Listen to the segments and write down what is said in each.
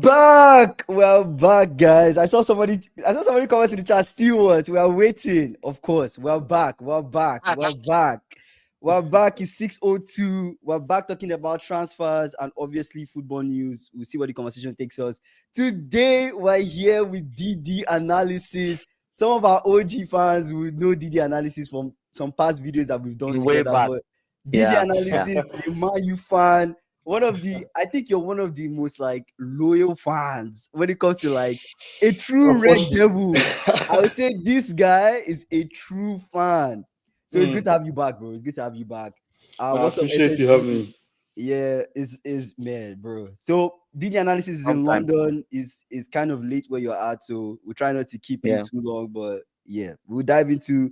back. We're back, guys. I saw somebody comment in the chat. Still what? We are waiting. Of course, we're back. We're back. We're back. We're back. It's 6:02. We're back talking about transfers and obviously football news. We'll see where the conversation takes us. Today, we're here with DD analysis. Some of our OG fans will know DD analysis from some past videos that we've done Way together. back. But DD analysis, a Man U fan. I think you're one of the most like loyal fans when it comes to like a true Red Devil. I would say this guy is a true fan. So it's good to have you back, bro. It's good to have you back. I appreciate you having me. Yeah, is man, bro. So DD analysis is in London. Is kind of late where you're at, so we're trying not to keep you too long. But yeah, we'll dive into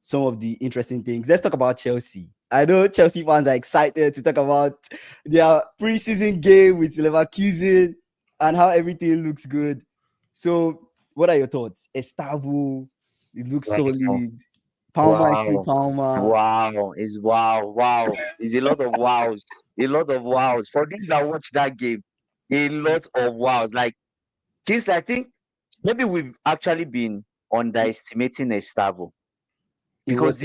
some of the interesting things. Let's talk about Chelsea. I know Chelsea fans are excited to talk about their preseason game with Leverkusen and how everything looks good. So, what are your thoughts? Estevão, it looks solid. Palmer is still Palmer. Wow. It's a lot of wows. A lot of wows. For those that watch that game, a lot of wows. Like, just I think maybe we've actually been underestimating Estevão. Because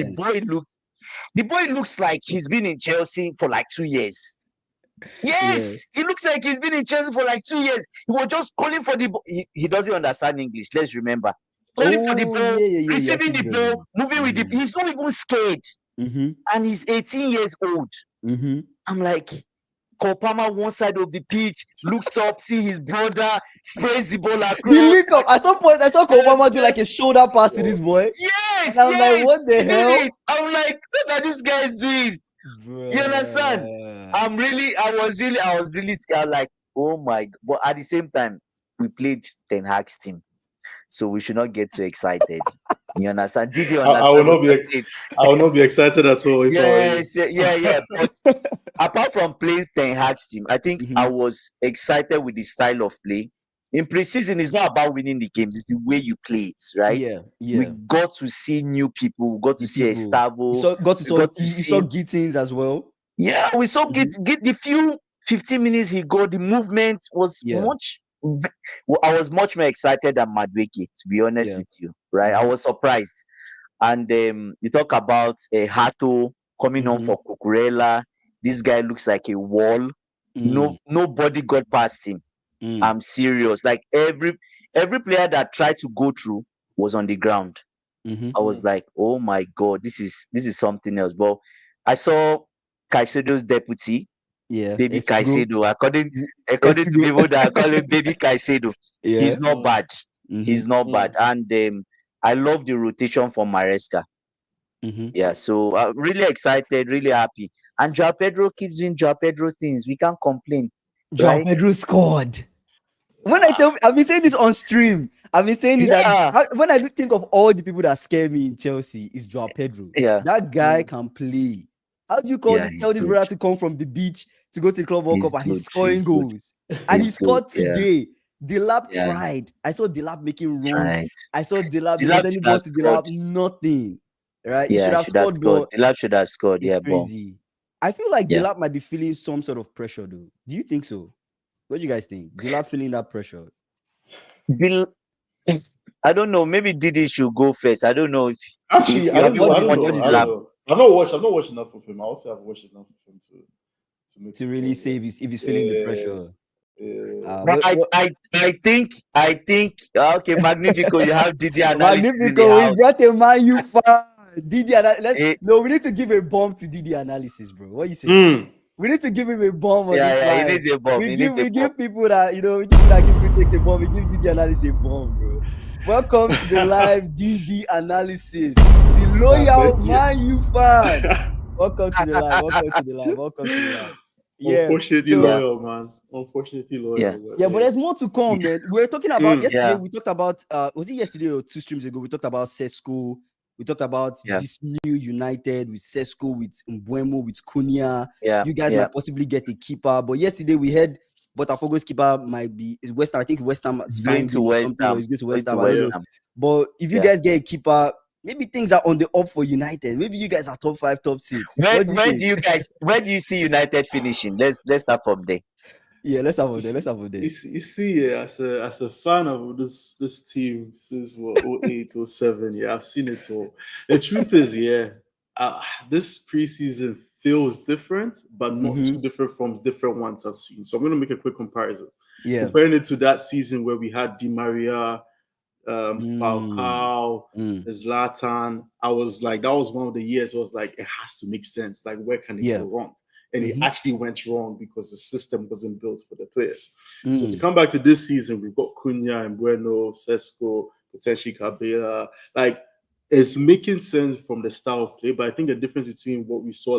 the boy looks like he's been in Chelsea for like 2 years. Yes, He looks like he's been in Chelsea for like 2 years. He was just calling for the ball. He doesn't understand English. Let's remember. Calling for the ball, receiving the ball, moving with the. He's not even scared. And he's 18 yeire old. I'm like, Kopama one side of the pitch, looks up, see his brother, sprays the ball across. The link up. At some point, I saw Kopama do like a shoulder pass to this boy. Yes, and I'm like, what the hell? I'm like, look at this guy's doing. Bruh. You understand? I was really scared. Like, oh my God. But at the same time, we played Ten Hag's team, so we should not get too excited. You understand? Did you understand? I will not be excited at all. Yeah. But apart from playing Ten Hag's team, I think I was excited with the style of play. In preseason, it's not about winning the games; it's the way you play it, right? Yeah. We got to see new people. We got to see Estevão. You saw Gittins as well. Yeah, we saw get the few 15 minutes he got. The movement was much. I was much more excited than Madueke, to be honest with you, right? I was surprised. And you talk about Hato coming on for Cucurella. This guy looks like a wall. Nobody got past him. I'm serious. Like every player that tried to go through was on the ground. I was like, oh my God, this is something else. But I saw Caicedo's deputy. Baby Caicedo. According to people that call him Baby Caicedo. He's not bad. He's not bad. And I love the rotation for Maresca. Yeah, so I'm really excited, really happy. And Joao Pedro keeps doing Joao Pedro things. We can't complain. Joao Pedro scored. I've been saying this on stream. I've been saying that when I think of all the people that scare me in Chelsea, it's Joao Pedro. That guy can play. How do you tell this brother to come from the beach to go to the Club World Cup and he's scoring goals? And he scored today. Delap tried. I saw Delap making runs. I saw Delap sending balls to Delap. Nothing. Right? He should have scored. Delap should have scored. It's crazy. I feel like Delap might be feeling some sort of pressure, though. Do you think so? What do you guys think? Delap feeling that pressure? I don't know. Maybe Didi should go first. I don't know if actually I don't know. I've not watched enough of him. I also have watched enough of him to really say if he's feeling the pressure. I think okay, Magnifico, you have Didi analysis. Magnifico, we brought a Man U fan. Didi we need to give a bomb to Didi analysis, bro. What you say? We need to give him a bomb on this line. It is a bomb. We give people that give good takes a bomb. We give Didi analysis a bomb, bro. Welcome to the live DD analysis. The loyal Man U fan. Welcome to the live. Yeah. Unfortunately loyal, man. Unfortunately loyal. Yeah, but there's more to come, man. We're talking about yesterday. We talked about was it yesterday or 2 streams ago? We talked about Sesko. We talked about this new United with Sesko, with Mbuemo, with Cunha. You guys might possibly get a keeper. But yesterday we heard Botafogo's keeper might be West Ham. I think West Ham signed to West Ham. He's going to West Ham. But if you guys get a keeper, maybe things are on the up for United. Maybe you guys are top 5, top 6. Where do you see United finishing? Let's start from there. Yeah, let's have one there. Let's have one there. You see, as a fan of this team since what 08, 07, yeah, I've seen it all. The truth is, this preseason feels different, but not too different from different ones I've seen. So I'm going to make a quick comparison. Yeah, comparing it to that season where we had Di Maria, Falcao, Zlatan. I was like, that was one of the years. I was like, it has to make sense. Like, where can it go wrong? And it actually went wrong because the system wasn't built for the players. So to come back to this season, we've got Cunha and Bueno, Sesko, potentially Cabela. Like, it's making sense from the style of play, but I think the difference between what we saw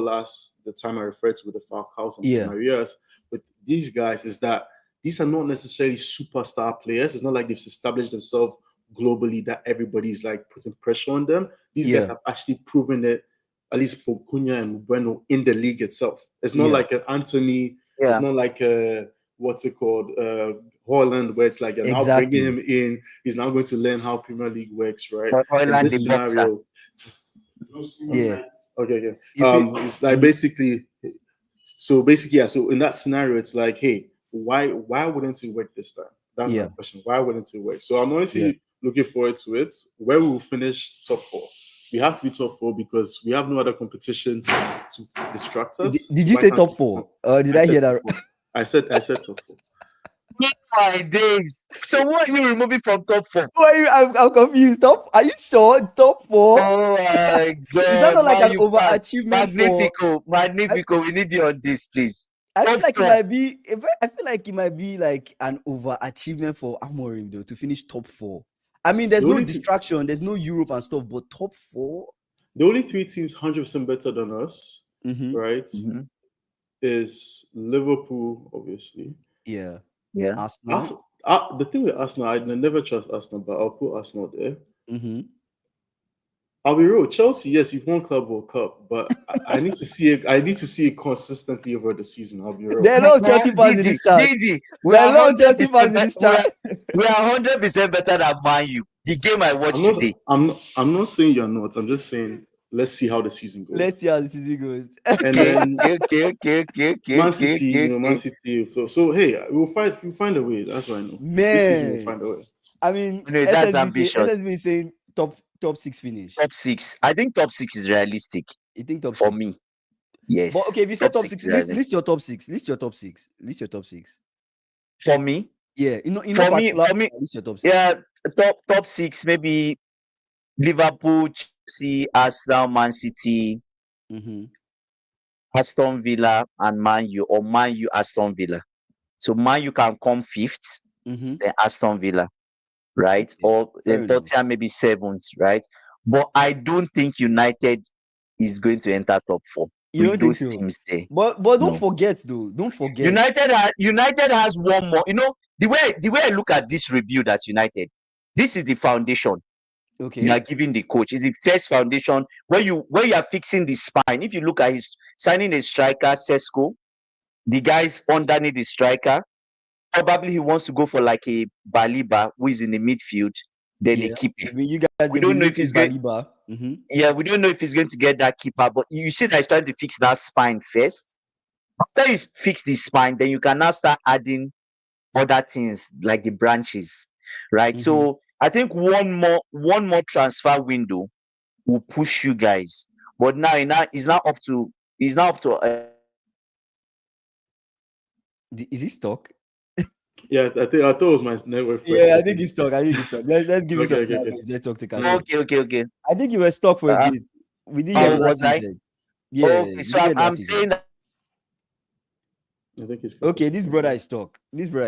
the time I referred to with the Falcaos and Di Marias with these guys is that these are not necessarily superstar players. It's not like they've established themselves globally that everybody's like putting pressure on them. These guys have actually proven it, at least for Cunha and Bueno, in the league itself. It's not like an Anthony. It's not like a what's it called, Holland, where it's like you're now bringing him in. He's now going to learn how Premier League works, right? In this scenario, okay. It's like basically. So in that scenario, it's like, hey, why wouldn't it work this time? That's my question. Why wouldn't it work? So I'm honestly looking forward to it. Where we will finish top 4. We have to be top 4 because we have no other competition to distract us. Did you say top 4? Did I hear that? I said top 4. My days. So what are you removing from top 4? I'm confused. Are you sure? Top 4? Oh my god! Is that not like an overachievement? Magnifico. We need you on this, please. I feel like it might be like an overachievement for Amorim though to finish top 4. I mean, there's no distraction, there's no Europe and stuff, but top 4. The only 3 teams 100% better than us, right? Is Liverpool, obviously. Yeah. Arsenal. The thing with Arsenal, I never trust Arsenal, but I'll put Arsenal there. I'll be real. Chelsea, yes, you've won Club World Cup, but I need to see it. I need to see it consistently over the season. I'll be real. There are no Chelsea fans in this chat. We are 100% better than Man U. The game I watched today. I'm not saying you're not. I'm just saying let's see how the season goes. Let's see how the season goes. And then okay. Man City, Man City. So hey, we'll find a way. That's what I know. Man, this season we'll find a way. I mean, that's ambitious. SSB saying top 6 finish. Top 6. I think top 6 is realistic. You think top 6? For me? Yes. But okay, if you say top 6, list your top 6. List your top 6. For me? Yeah, for me, list your top 6. Yeah, top 6, maybe Liverpool, Chelsea, Arsenal, Man City, Aston Villa, and Man U, or Man U, Aston Villa. So Man U can come 5th, then Aston Villa, right? Or then Tottenham maybe 7th, right? But I don't think United is going to enter top 4. You don't think so? Teams there. But don't forget though. Don't forget. United has one more. You know, the way I look at this rebuild at United, this is the foundation. Okay. You are giving the coach. It's the first foundation where you are fixing the spine. If you look at his signing a striker, Sesko, the guys underneath the striker, probably he wants to go for like a Baliba who is in the midfield, then a keeper. I mean, you guys, we don't know if he's going. Yeah, we don't know if he's going to get that keeper, but you see that he's trying to fix that spine first. After you fix the spine, then you can now start adding other things like the branches, right? So I think one more transfer window will push you guys. But now it's now up to. Is he stuck? Yeah, I thought it was my network. Yeah, I think he's stuck. Let's give him some time. Let's talk to Carlos. Okay. I think you were stuck for a bit. We didn't hear last season. Yeah. Okay, so I'm saying that. I think he's okay. This brother is stuck. Let's give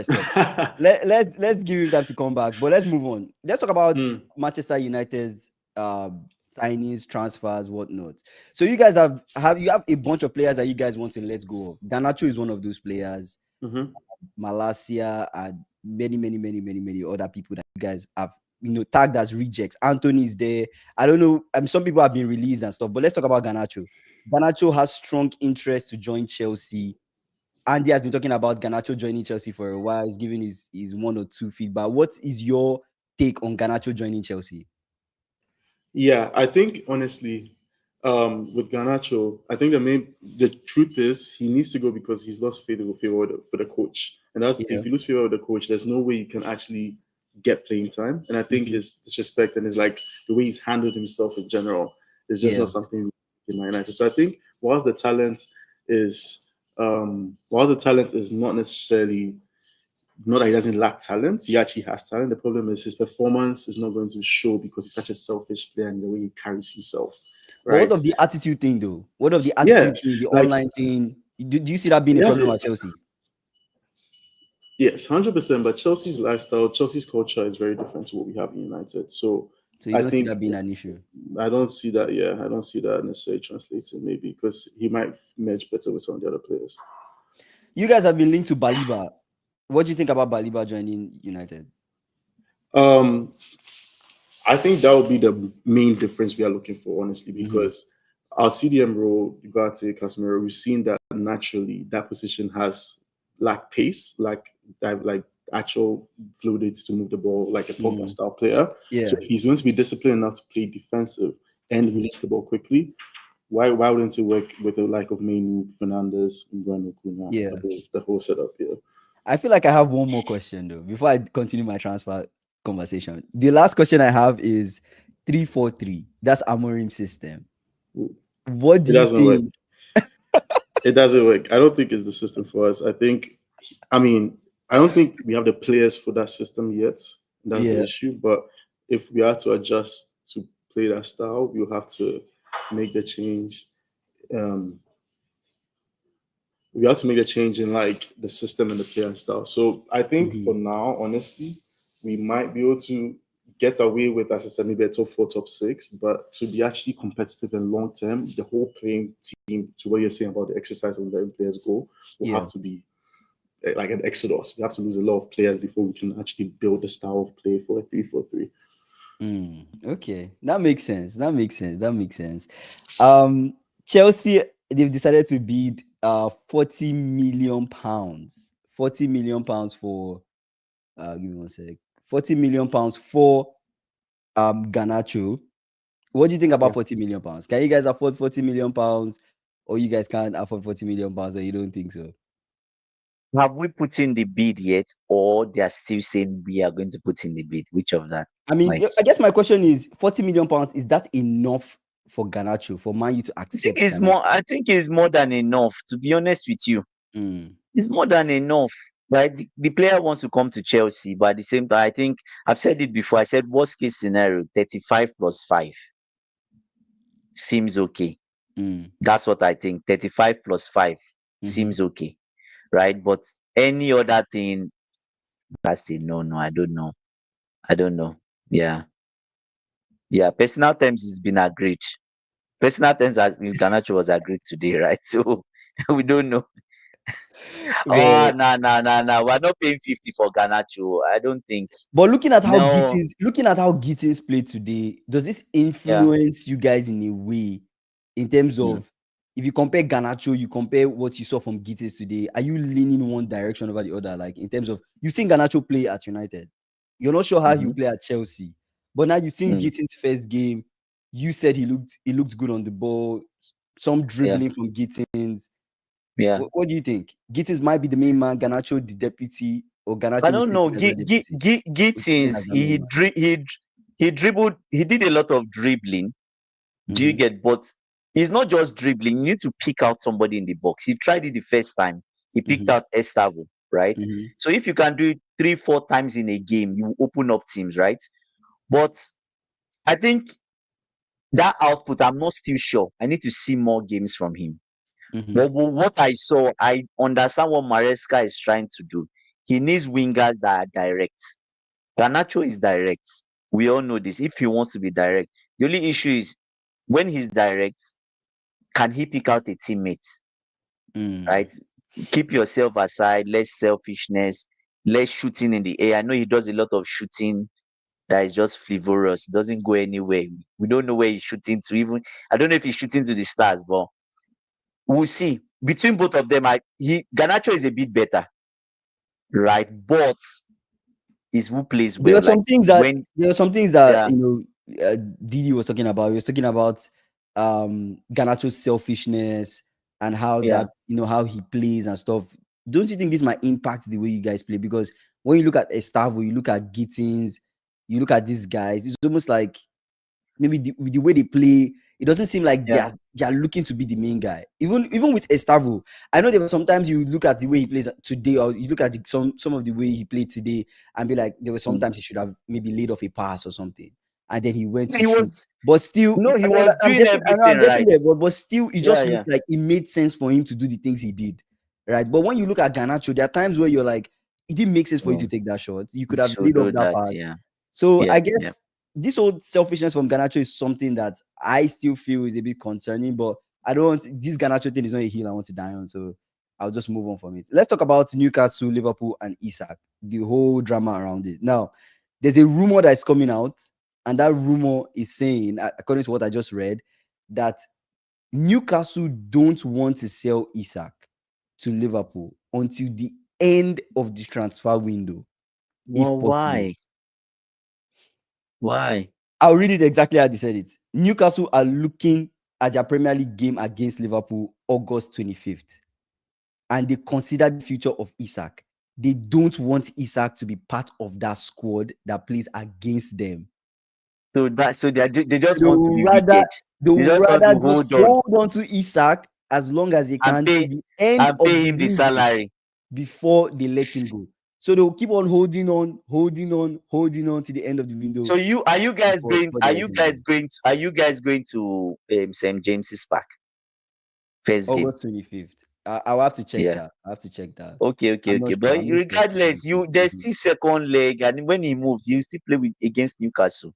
him time to come back. But let's move on. Let's talk about Manchester United's signings, transfers, whatnot. So you guys have a bunch of players that you guys want to let go of. Garnacho is one of those players. Malacia and many other people that you guys have tagged as rejects. Anthony is there. I don't know. Some people have been released and stuff. But let's talk about Garnacho. Garnacho has strong interest to join Chelsea. Andy has been talking about Garnacho joining Chelsea for a while. He's giving his 1 or 2 feedback. What is your take on Garnacho joining Chelsea? Yeah, I think honestly, with Garnacho, I think the truth is he needs to go because he's lost faith for the coach. And that's if you lose favor with the coach, there's no way you can actually get playing time. And I think his disrespect and his like the way he's handled himself in general is just not something in Man United. So I think whilst the talent is not necessarily not that he doesn't lack talent, he actually has talent. The problem is his performance is not going to show because he's such a selfish player and the way he carries himself. Right? What of the attitude thing though? What of the attitude thing, the online thing? Do you see that being a problem at Chelsea? Yes, 100%. But Chelsea's lifestyle, Chelsea's culture is very different to what we have in United. So you don't see that being an issue? I don't see that. Yeah, I don't see that necessarily translating. Maybe because he might merge better with some of the other players. You guys have been linked to Baliba. What do you think about Baliba joining United? I think that would be the main difference we are looking for, honestly, because our CDM role, Ugarte, Casemiro, we've seen that naturally that position has lack pace, like actual fluidity to move the ball, like a Pogba style player. Yeah. So if he's going to be disciplined enough to play defensive and release the ball quickly, why wouldn't it work with the like of Mainu, Fernandes, Mbeumo, Kuna, the whole setup here? I feel like I have one more question though before I continue my transfer conversation. The last question I have is 3-4-3. That's Amorim's system. What do you think? It doesn't work. I don't think it's the system for us. I don't think we have the players for that system yet. That's the issue. But if we are to adjust to play that style, we'll have to make the change. We have to make a change in like the system and the player style. So I think for now, honestly, we might be able to get away with, as I said, maybe a top 4, top 6, but to be actually competitive and long term, the whole playing team, to what you're saying about the exercise of letting players go, will have to be like an exodus. We have to lose a lot of players before we can actually build the style of play for a 3-4-3. Okay, that makes sense. Chelsea, they've decided to bid 40 million pounds. 40 million pounds for give me one sec. 40 million pounds for Garnacho. What do you think about 40 million pounds? Can you guys afford 40 million pounds, or you guys can't afford 40 million pounds, or you don't think so? Have we put in the bid yet, or they are still saying we are going to put in the bid? Which of that? I mean, I guess my question is 40 million pounds, is that enough for Garnacho, for Man U to accept? I think it's more than enough, to be honest with you. It's more than enough. Right? The player wants to come to Chelsea, but at the same time, I think I've said it before. I said worst case scenario, 35 plus 5 seems okay. That's what I think. 35 plus 5 seems okay. Right? But any other thing, that's a no. I don't know. Yeah. Personal terms has been agreed. Personal terms as Garnacho was agreed today, right? So we don't know. No. We're not paying 50 for Garnacho. I don't think. But looking at how Gittins played today, does this influence you guys in a way, in terms of if you compare Garnacho, you compare what you saw from Gittins today, are you leaning one direction over the other? Like in terms of you've seen Garnacho play at United, you're not sure how he play at Chelsea, but now you've seen Gittins' first game. You said he looked good on the ball, some dribbling from Gittins. Yeah. What do you think? Gittins might be the main man, Garnacho the deputy, or Garnacho? I don't know. Gittins, he dribbled. He did a lot of dribbling. Do you get? But it's not just dribbling. You need to pick out somebody in the box. He tried it the first time. He picked out Estevão, right? So if you can do it 3-4 times in a game, you open up teams, right? But I think that output, I'm not still sure. I need to see more games from him. But what I saw, I understand what Maresca is trying to do. He needs wingers that are direct. Garnacho is direct. We all know this. If he wants to be direct, the only issue is when he's direct, can he pick out a teammate? Right? Keep yourself aside, less selfishness, less shooting in the air. I know he does a lot of shooting that is just frivolous, doesn't go anywhere. We don't know where he's shooting to. Even I don't know if he's shooting to the stars, but we'll see. Between both of them, Garnacho is a bit better, right? But is who plays well. There are some things that Didi was talking about. He was talking about Garnacho's selfishness and how that how he plays and stuff. don't you think this might impact the way you guys play? Because when you look at Estevão, you look at Gittins, you look at these guys, it's almost like maybe the way they play, it doesn't seem like they are looking to be the main guy. Even with Estevão, I know there were sometimes you look at the way he plays today, or you look at some of the way he played today, and be like, there were sometimes he should have maybe laid off a pass or something, and then he went to shoot. But still, he was doing everything right. But still, it just looked like it made sense for him to do the things he did, right? But when you look at Garnacho, there are times where you're like, it didn't make sense for you to take that shot. You could have laid off that pass. So I guess this old selfishness from Garnacho is something that I still feel is a bit concerning, but I don't want this Garnacho thing is not a hill I want to die on, so I'll just move on from it. Let's talk about Newcastle, Liverpool, and Isak, the whole drama around it. Now, there's a rumor that is coming out, and that rumor is saying, according to what I just read, that Newcastle don't want to sell Isak to Liverpool until the end of the transfer window. Well, why? Why? I'll read it exactly how they said it. Newcastle are looking at their Premier League game against Liverpool August 25th. And they consider the future of Isak. They don't want Isak to be part of that squad that plays against them. So they just want to be wicked. They would rather just hold on to Isak as long as they can pay, to the end and pay him the salary before they let him go. So they'll keep on holding on to the end of the window. So are you guys going to St. James's Park? First game. August 25th. I'll have to check that. I have to check that. Okay. But regardless, there's still second leg, and when he moves, you still play against Newcastle.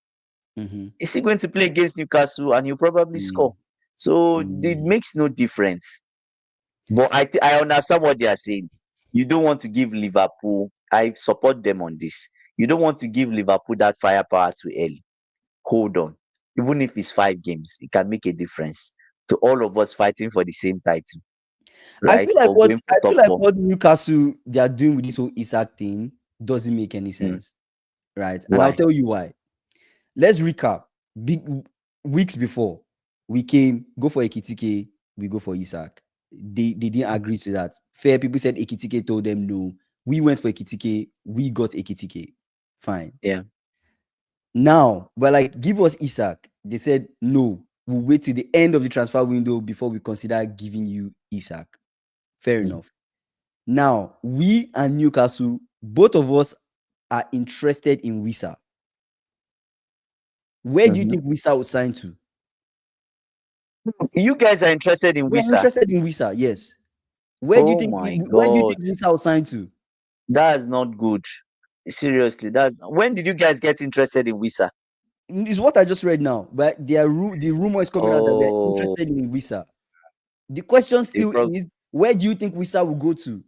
Is he going to play against Newcastle, and he'll probably score? So it makes no difference. But I understand what they are saying. You don't want to give Liverpool. I support them on this. You don't want to give Liverpool that firepower too early. Hold on. Even if it's 5 games, it can make a difference to all of us fighting for the same title. Right? I feel like what Newcastle they are doing with this whole Isak thing doesn't make any sense. Right? Why? And I'll tell you why. Let's recap. Weeks before we go for Ekitike, we go for Isak. They didn't agree to that. Fair people said Ekitike told them no. We went for Ekitike, we got Ekitike. Fine. Yeah. Now, but like, give us Isak. They said no. We'll wait till the end of the transfer window before we consider giving you Isak. Fair enough. Now, we and Newcastle, both of us are interested in Wissa. Where do you think Wissa will sign to? You guys are interested in Wissa? We're interested in Wissa, yes. Where do you think Wissa will sign to? That's not good. Seriously, when did you guys get interested in Wissa? It's what I just read now, but the rumor is coming out that they're interested in Wissa. The question still is, where do you think Wissa will go to?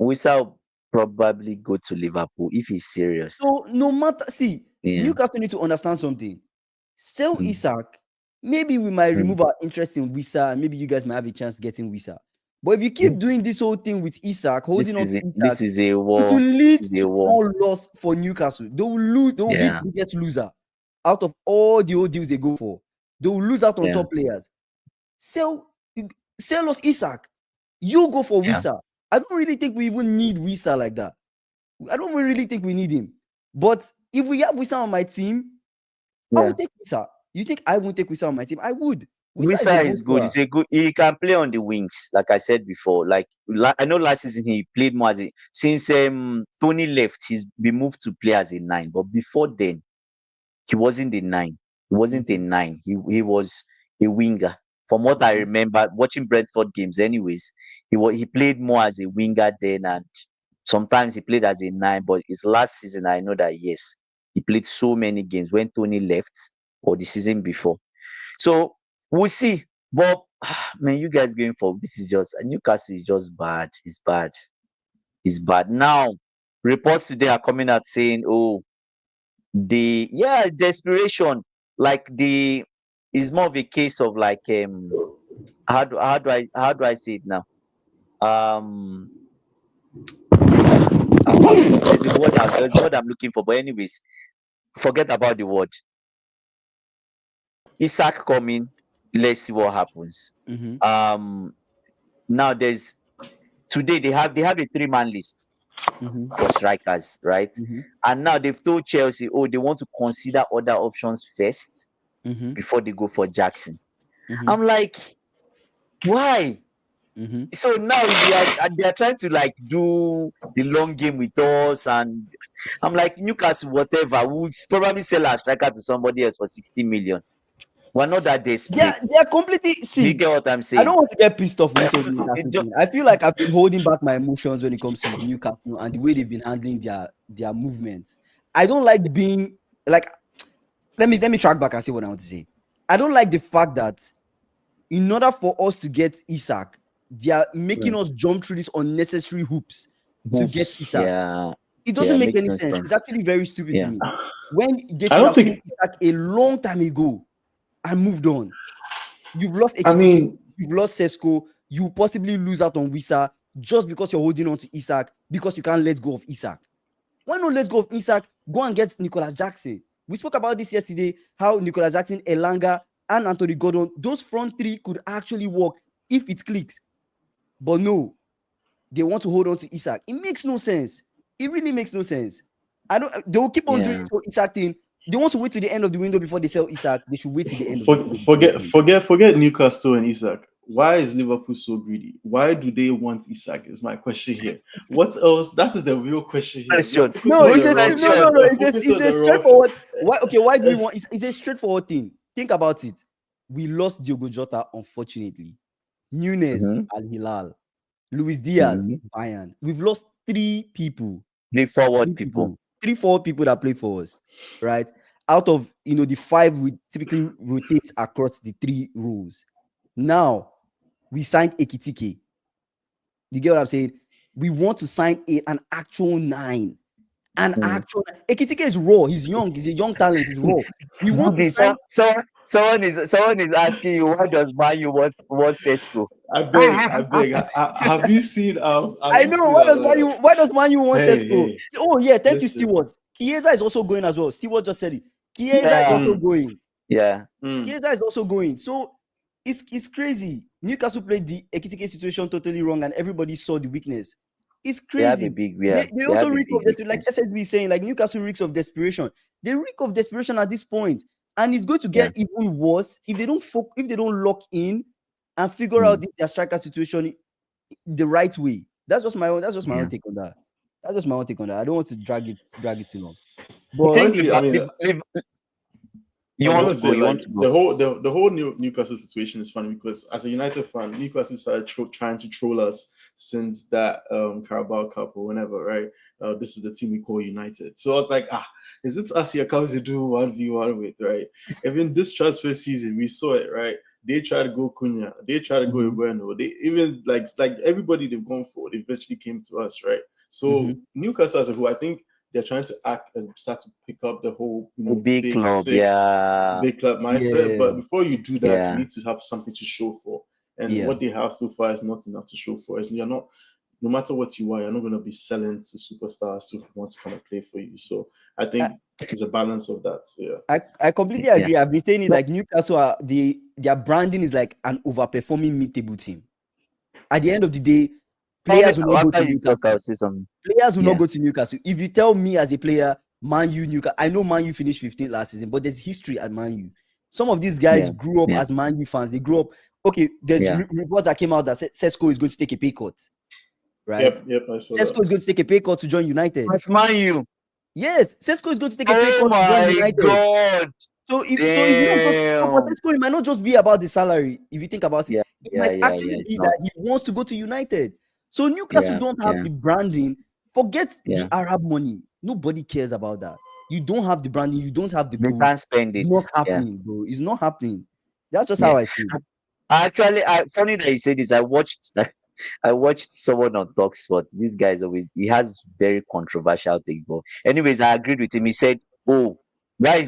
Wissa will probably go to Liverpool if he's serious. So no matter, Newcastle need to understand something. Sell Isak, maybe we might remove our interest in Wissa, and maybe you guys might have a chance getting Wissa. But if you keep doing this whole thing with Isak, holding on to Isak, this is a war. It will lead to all loss for Newcastle. They will lose. They will be the biggest loser out of all the old deals they go for. They will lose out on top players. Sell us Isak. You go for Wissa. I don't really think we even need Wissa like that. I don't really think we need him. But if we have Wissa on my team, I would take Wissa. You think I won't take Wissa on my team? I would. Wissa is good. He's a good. He can play on the wings, like I said before. Like I know last season he played more since Tony left, he's been moved to play as a 9. But before then, he wasn't a 9. He wasn't a 9. He was a winger. From what I remember watching Brentford games, anyways, he played more as a winger then, and sometimes he played as a 9. But his last season, I know that yes, he played so many games when Tony left or the season before. So we'll see. But man, you guys going for this is just Newcastle is just bad. It's bad. It's bad. Now, reports today are coming out saying, desperation. Like it's more of a case of like how do I say it now? There's a word I'm looking for, but anyways, forget about the word. Isak coming. Let's see what happens. Now there's today they have a 3-man list for strikers, right? And now they've told Chelsea, they want to consider other options first before they go for Jackson. I'm like, why? So now they are trying to like do the long game with us, and I'm like, Newcastle, whatever, we'll probably sell our striker to somebody else for 60 million. We're not that desperate. Yeah, they're completely. See, you get what I'm saying? I don't want to get pissed off recently. I feel like I've been holding back my emotions when it comes to Newcastle and the way they've been handling their movements. I don't like being like. Let me track back and say what I want to say. I don't like the fact that in order for us to get Isak, they are making us jump through these unnecessary hoops to get Isak. Yeah. It doesn't make any sense. It's actually very stupid to me. When they I don't think Isak a long time ago and moved on. You've lost Ekiti, you've lost Sesko, you possibly lose out on Wissa just because you're holding on to Isak because you can't let go of Isak. Why not let go of Isak? Go and get Nicolas Jackson. We spoke about this yesterday, how Nicolas Jackson, Elanga, and Anthony Gordon, those front three could actually work if it clicks. But no, they want to hold on to Isak. It makes no sense. It really makes no sense. They will keep on doing this Isak thing. They want to wait to the end of the window before they sell Isak. They should wait to the end of the window. Forget Newcastle and Isak. Why is Liverpool so greedy? Why do they want Isak? Is my question here. What else? That is the real question here. It's a straightforward. Why do we want? It's a straightforward thing. Think about it. We lost Diogo Jota, unfortunately. Nunes, Al Hilal. Luis Diaz, Bayern. We've lost 3 people. 3 forward people. 3 forward people that play for us, right? Out of the 5 we typically rotate across the 3 rows. Now we signed Ekitike. You get what I'm saying? We want to sign an actual 9. Ekitike is raw. He's young. He's a young talent. He's raw. We want to sign. Someone is asking you, why does Man U want Sesko? I beg. Have you seen? I know. Why does Man U want Sesko? Oh yeah, thank you, Stewart. Chiesa is also going as well. Stewart just said it. Chiesa is also going. Yeah. Chiesa is also going. So it's crazy. Newcastle played the Ekitike situation totally wrong, and everybody saw the weakness. It's crazy. They also reek of desperation, like SSB is saying, like Newcastle reeks of desperation. They reek of desperation at this point, and it's going to get even worse if they don't lock in and figure out their striker situation the right way. That's just my own take on that. That's just my own take on that. I don't want to drag it too long. But the whole Newcastle situation is funny because as a United fan, Newcastle started trying to troll us since that Carabao Cup or whenever, right? This is the team we call United. So I was like, is it us here comes to do 1v1 with, right? Even this transfer season, we saw it, right? They tried to go Cunha, they tried to go Bueno, they even like everybody they've gone for, they eventually came to us, right? So Newcastle as a whole, I think they're trying to act and start to pick up the whole big club, big club mindset. Yeah. But before you do that, you need to have something to show for. And what they have so far is not enough to show for. You're not, no matter what you are, you're not going to be selling to superstars who want to come and play for you. So I think there's a balance of that. Yeah, I completely agree. I've been saying it like Newcastle their branding is like an overperforming mid-table team. At the end of the day, players will not go to Newcastle. Players will not go to Newcastle. If you tell me as a player, Man U, Newcastle, I know Man U finished 15th last season, but there's history at Man U. Some of these guys grew up as Man U fans. They grew up. Okay, there's reports that came out that Sesko is going to take a pay cut, right? Yep. I saw Sesko is going to take a pay cut to join United. That's Man U. Yes, Sesko is going to take a pay cut to join United. God. So it's not just, Sesko, it might not just be about the salary. If you think about it, it might actually be that he wants to go to United. So Newcastle don't have the branding. Forget the Arab money. Nobody cares about that. You don't have the branding. You don't have the pool. You can't spend it. It's not happening, bro. It's not happening. That's just how I see it. Actually, funny that you say this. I watched someone on TalkSport. This guy he has very controversial takes. But anyways, I agreed with him. He said, "Oh, why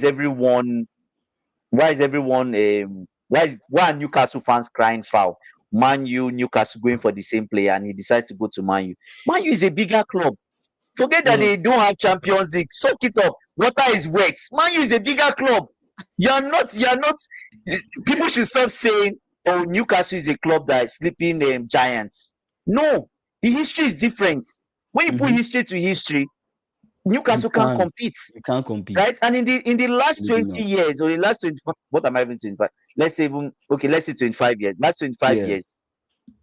are Newcastle fans crying foul? Man U, Newcastle going for the same player, and he decides to go to Man U. Man U is a bigger club. Forget that they don't have Champions League. Soak it up. Water is wet. Man U is a bigger club. You're not. People should stop saying, "Oh, Newcastle is a club that is sleeping giants." No, the history is different. When you put history to history, Newcastle can't compete. You can't compete. Right? And in the last 20 years, or the last 25, what am I even 25? Let's say 25 years. Last 25 years,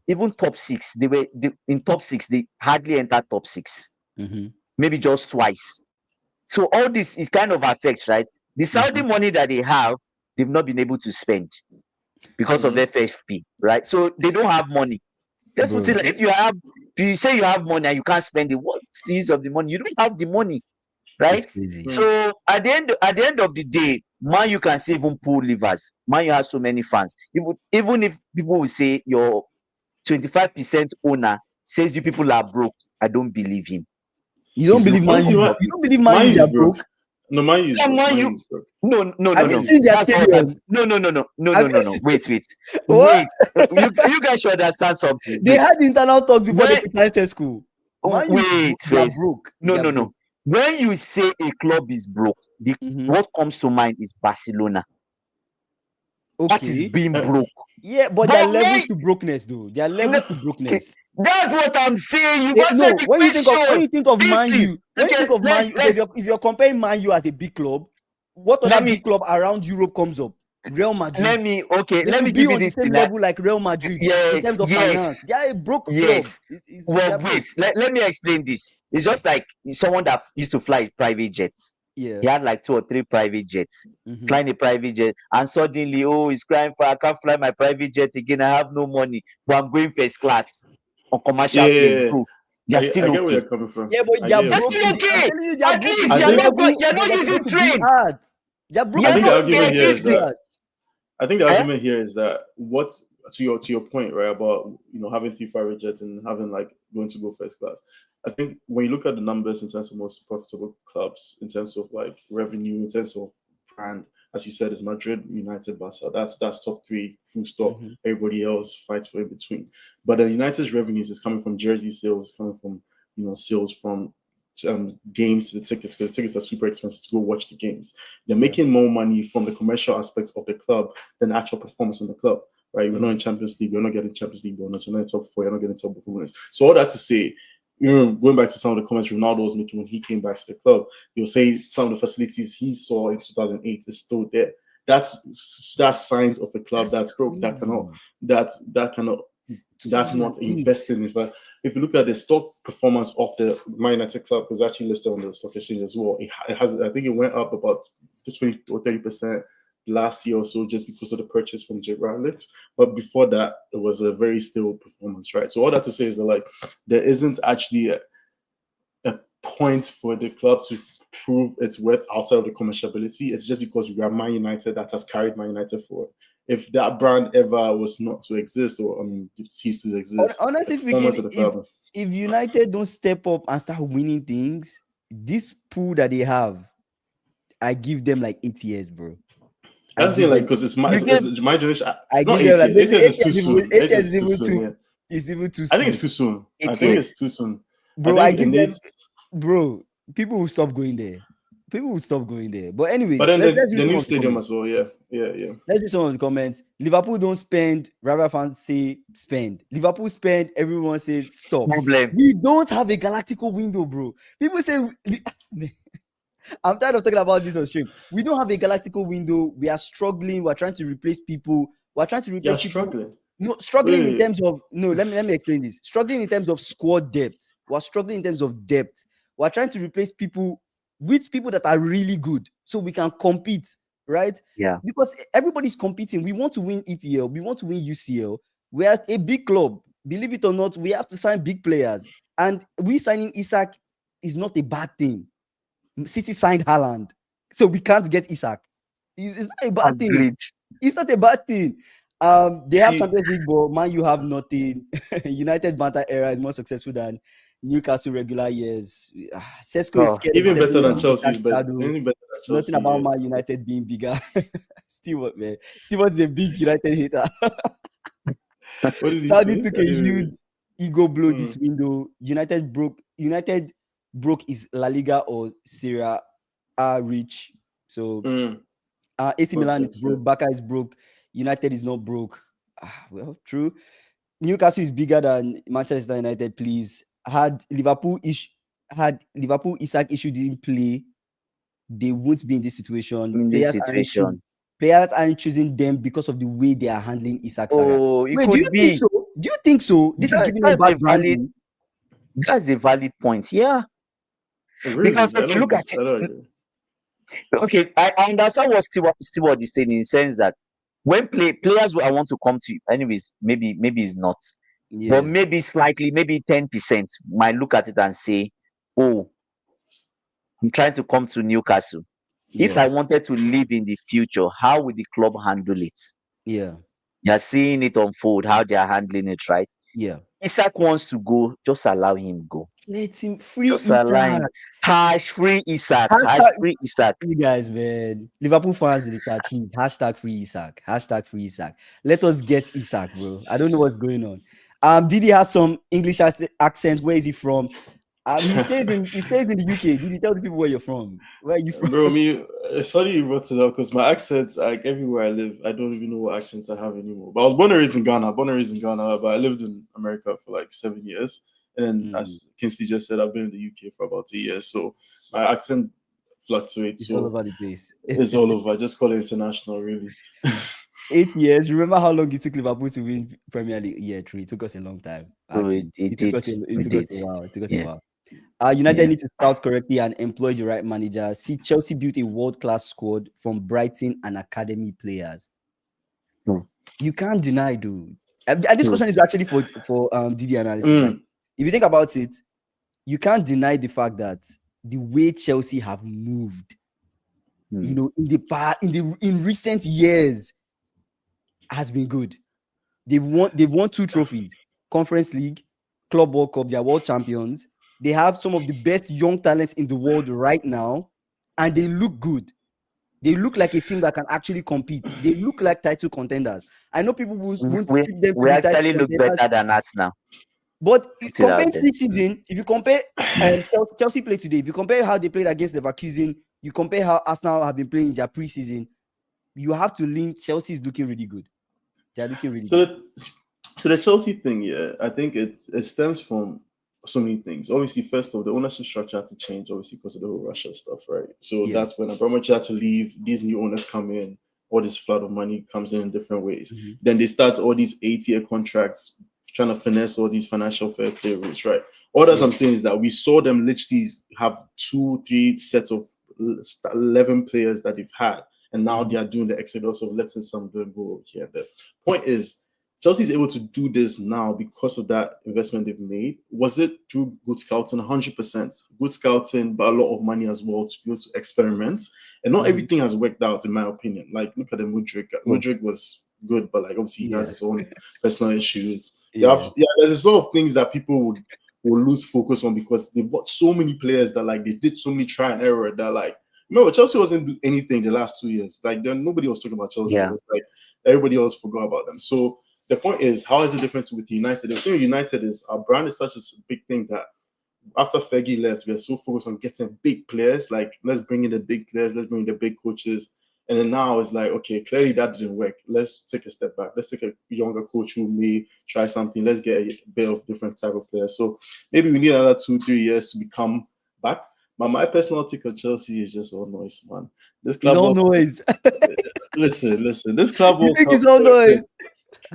even top six, in top six, they hardly entered top six. Maybe just twice. So all this is kind of affects, right? The Saudi money that they have, they've not been able to spend because of FFP, right? So they don't have money. Let's put it like, if you say you have money and you can't spend it, what's the use of the money? You don't have the money, right? So at the end of the day, Man U can say even pull levers. Man U has so many fans. Even if people will say your 25% owner says you people are broke, I don't believe him. You don't believe Man U? You don't believe Man U is broke? No, Man U is broke. No. Have you seen their stadium? No. Wait. Wait. You guys should understand something. They had internal talks before they started school. Wait, first. No. When you say a club is broke, what comes to mind is Barcelona. Okay. That is being broke. Yeah, but there are levels to brokenness, though. There are levels to brokenness. That's what I'm saying. You no, when you think of Man U, if you're comparing Man U as a big club, what other big club around Europe comes up? Real Madrid. Let me give you this same level like Real Madrid in terms of finance. They are a broke club. Let me explain this. It's just like someone that used to fly private jets. Yeah, he had like 2 or 3 private jets, flying a private jet, and suddenly, he's crying for I can't fly my private jet again. I have no money, but I'm going first class on commercial plane. Bro, you're still I okay. get where you're coming from. Yeah, but you're still okay. At least you're not using train. You're broke. I think the argument here is that. I think the argument here is that to your point, right, about having 3 private jets and having going to go first class. I think when you look at the numbers in terms of most profitable clubs, in terms of revenue, in terms of brand, as you said, is Madrid, United, Barca. That's top 3, full stop. Everybody else fights for in between. But the United's revenues is coming from jersey sales, coming from sales from games to the tickets, because the tickets are super expensive to go watch the games. They're making more money from the commercial aspects of the club than the actual performance in the club. Right? We're not in Champions League. We're not getting Champions League bonus. We're not in top 4. You're not getting top performance. So all that to say, going back to some of the comments Ronaldo was making when he came back to the club, he'll say some of the facilities he saw in 2008 is still there. That's signs of a club that's broke. That's not investing in. But if you look at the stock performance of the Man United club, it's actually listed on the stock exchange as well. It has, I think, it went up about 20 or 30% last year or so, just because of the purchase from Jay Ratliff. But before that, it was a very stable performance, right? So all that to say is that there isn't actually a point for the club to prove its worth outside of the commerciality. It's just because we are Man United that has carried Man United forward. If that brand ever was not to exist, or ceased to exist, honestly speaking, if United don't step up and start winning things, this pool that they have, I give them 8 years, bro. That's because it's my generation. I give them 8 years is too soon. 8 years is even too soon. I think it's too soon. I think it's too soon. Bro, I give them, bro, people will stop going there. But anyways, but then the new stadium as well. Yeah. Let's do some of the comments. Liverpool don't spend. Rival fans say spend. Liverpool spend. Everyone says stop. We don't have a galactical window, bro. People say, I'm tired of talking about this on stream. We don't have a galactical window. We are struggling. We're trying to replace people. People. Struggling. No, struggling in terms of let me explain this. Struggling in terms of squad depth. We're struggling in terms of depth. We're trying to replace people with people that are really good, so we can compete, right? Yeah. Because everybody's competing. We want to win EPL. We want to win UCL. We are a big club. Believe it or not, we have to sign big players. And we signing Isak is not a bad thing. City signed Haaland, so we can't get Isak. It's not a bad thing. It's not a bad thing. They have Champions League, but Man, you have nothing. United banter era is more successful than Newcastle regular years. Sesko is scared. Even better than Chelsea. Nothing about Man United being bigger. Stewart, man. Stewart is a big United hater. Saudi took a huge ego blow this window. United broke is La Liga or Serie A rich. So AC Milan is broke. Barca is broke. United is not broke. Well, true. Newcastle is bigger than Manchester United, please. Had Liverpool Isak issue didn't play, they won't be in this situation. Players aren't choosing them because of the way they are handling Isak. Oh, it could be. Think so? Do you think so? This is giving them bad branding. That's a valid point. Yeah. Really? Because okay, look at it. Okay, I understand what Stewart is saying in the sense that when players I want to come to, anyways, maybe it's not, but maybe slightly, maybe 10% might look at it and say, "Oh, I'm trying to come to Newcastle. If I wanted to live in the future, how would the club handle it?" Yeah, you're seeing it unfold, how they are handling it, right? Yeah. Isak wants to go, just allow him go. Let him free just Isak. Hash free Isak. Free Isak. You guys, man. Liverpool fans in the chat, please. Hashtag free Isak. Hashtag free Isak. Let us get Isak, bro. I don't know what's going on. Didi has some English accent. Where is he from? He stays in the UK. Did you tell the people where you're from? Where are you from? Bro, it's funny you brought it up because my accents, like everywhere I live, I don't even know what accent I have anymore. But I was born and raised in Ghana, but I lived in America for like 7 years. And then, as Kingsley just said, I've been in the UK for about 2 years. So my accent fluctuates. It's all over the place. It's all over. I just call it international, really. 8 years. Remember how long it took Liverpool to win Premier League? Yeah, true. It took us a long time. Actually, it took us a while. United need to scout correctly and employ the right manager. See, Chelsea built a world-class squad from Brighton and academy players. You can't deny, dude. And this question is actually for DD analysis. Like, if you think about it, you can't deny the fact that the way Chelsea have moved, you know, in recent years, has been good. They've won 2 trophies: Conference League, Club World Cup. They are world champions. They have some of the best young talents in the world right now, and they look good. They look like a team that can actually compete. They look like title contenders. I know people won't tip them. We actually look better than us now. But compare preseason, if you compare Chelsea play today, if you compare how they played against Leverkusen, you compare how Arsenal have been playing in their preseason, you have to link Chelsea is looking really good. They're looking really good. So the Chelsea thing, yeah, I think it stems from so many things. Obviously, first of all, the ownership structure had to change, obviously, because of the whole Russia stuff, right? So that's when Abramovich had to leave. These new owners come in. All this flood of money comes in different ways. Then they start all these 8-year contracts, trying to finesse all these financial fair play rules, right? All that I'm saying is that we saw them literally have 2-3 sets of 11 players that they've had, and now they are doing the exodus of letting some of them go here and there. Point is, Chelsea is able to do this now because of that investment they've made. Was it through good scouting? 100%. Good scouting, but a lot of money as well to be able to experiment. And not everything has worked out, in my opinion. Like, look at the Mudryk. Mudryk was good, but like obviously he has his own personal issues. There's a lot of things that people will lose focus on because they've got so many players that like they did so many try and error that like, remember, Chelsea wasn't doing anything the last 2 years. Like, nobody was talking about Chelsea. It was like everybody else forgot about them. So the point is, how is it different with United? The thing with United is our brand is such a big thing that after Fergie left, we are so focused on getting big players. Like, let's bring in the big players, let's bring in the big coaches. And then now it's like, okay, clearly that didn't work. Let's take a step back. Let's take a younger coach who may try something. Let's get a bit of different type of players. So maybe we need another 2-3 years to become back. But my personal take of Chelsea is just all noise, man. This club all noise. listen. This club you think it's all noise.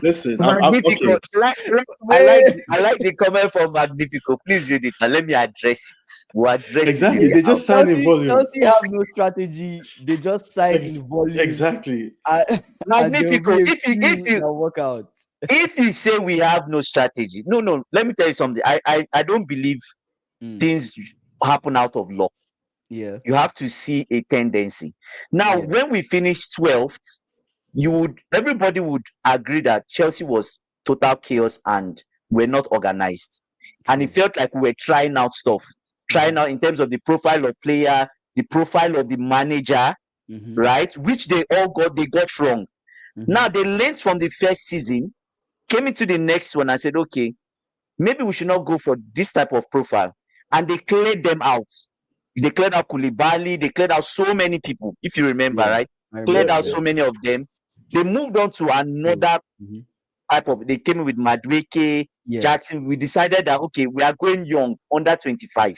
Listen, Magnifico. Okay. I like the comment from Magnifico. Please read it and let me address it. We'll address exactly. it. They just sign in volume. Chelsea have no strategy. They just sign in volume. Exactly. Magnifico. If you work out. If you say we have no strategy, no. Let me tell you something. I don't believe things happen out of luck. Yeah. You have to see a tendency. Now, when we finished 12th, everybody would agree that Chelsea was total chaos and we're not organized. And it felt like we were trying out stuff, trying out in terms of the profile of player, the profile of the manager, right? Which they got wrong. Now they learned from the first season, came into the next one and said, okay, maybe we should not go for this type of profile. And they cleared them out. They cleared out Koulibaly, they cleared out so many people, if you remember, right? Cleared out so many of them. They moved on to another type of. They came in with Madueke, Jackson. We decided that okay, we are going young, under 25.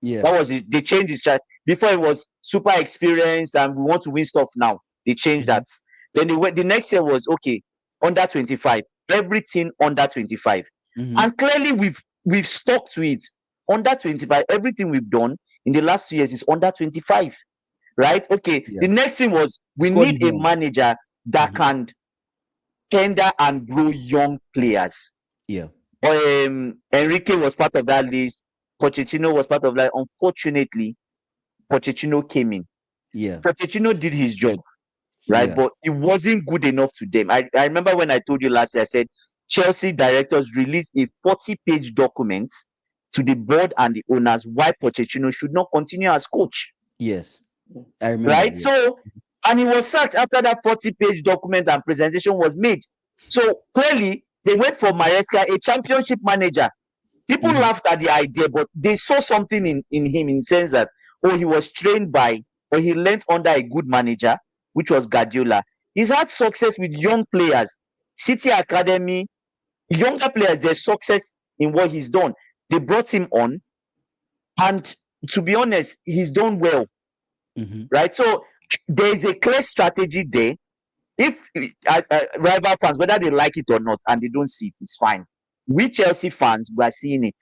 Yeah, that was it. They changed the strategy. Before it was super experienced and we want to win stuff now. They changed that. Then the next year was okay, under 25. Everything under 25. And clearly we've stuck to it. Under 25, everything we've done in the last 2 years is under 25. Right? Okay. The next thing was we need a manager that can tender and grow young players. Yeah. Enrique was part of that list. Pochettino was part of that. Unfortunately, Pochettino came in. Yeah. Pochettino did his job, right? Yeah. But it wasn't good enough to them. I remember when I told you last year, I said Chelsea directors released a 40-page document to the board and the owners why Pochettino should not continue as coach. Yes, I remember. Right? So, and he was sacked after that 40-page document and presentation was made. So clearly, they went for Maresca, a championship manager. People laughed at the idea, but they saw something in him in the sense that, oh, he was trained by, or he learned under a good manager, which was Guardiola. He's had success with young players. City Academy, younger players, there's success in what he's done. They brought him on, and to be honest, he's done well. Right? So there's a clear strategy there. If rival fans, whether they like it or not, and they don't see it, it's fine. We Chelsea fans, we are seeing it.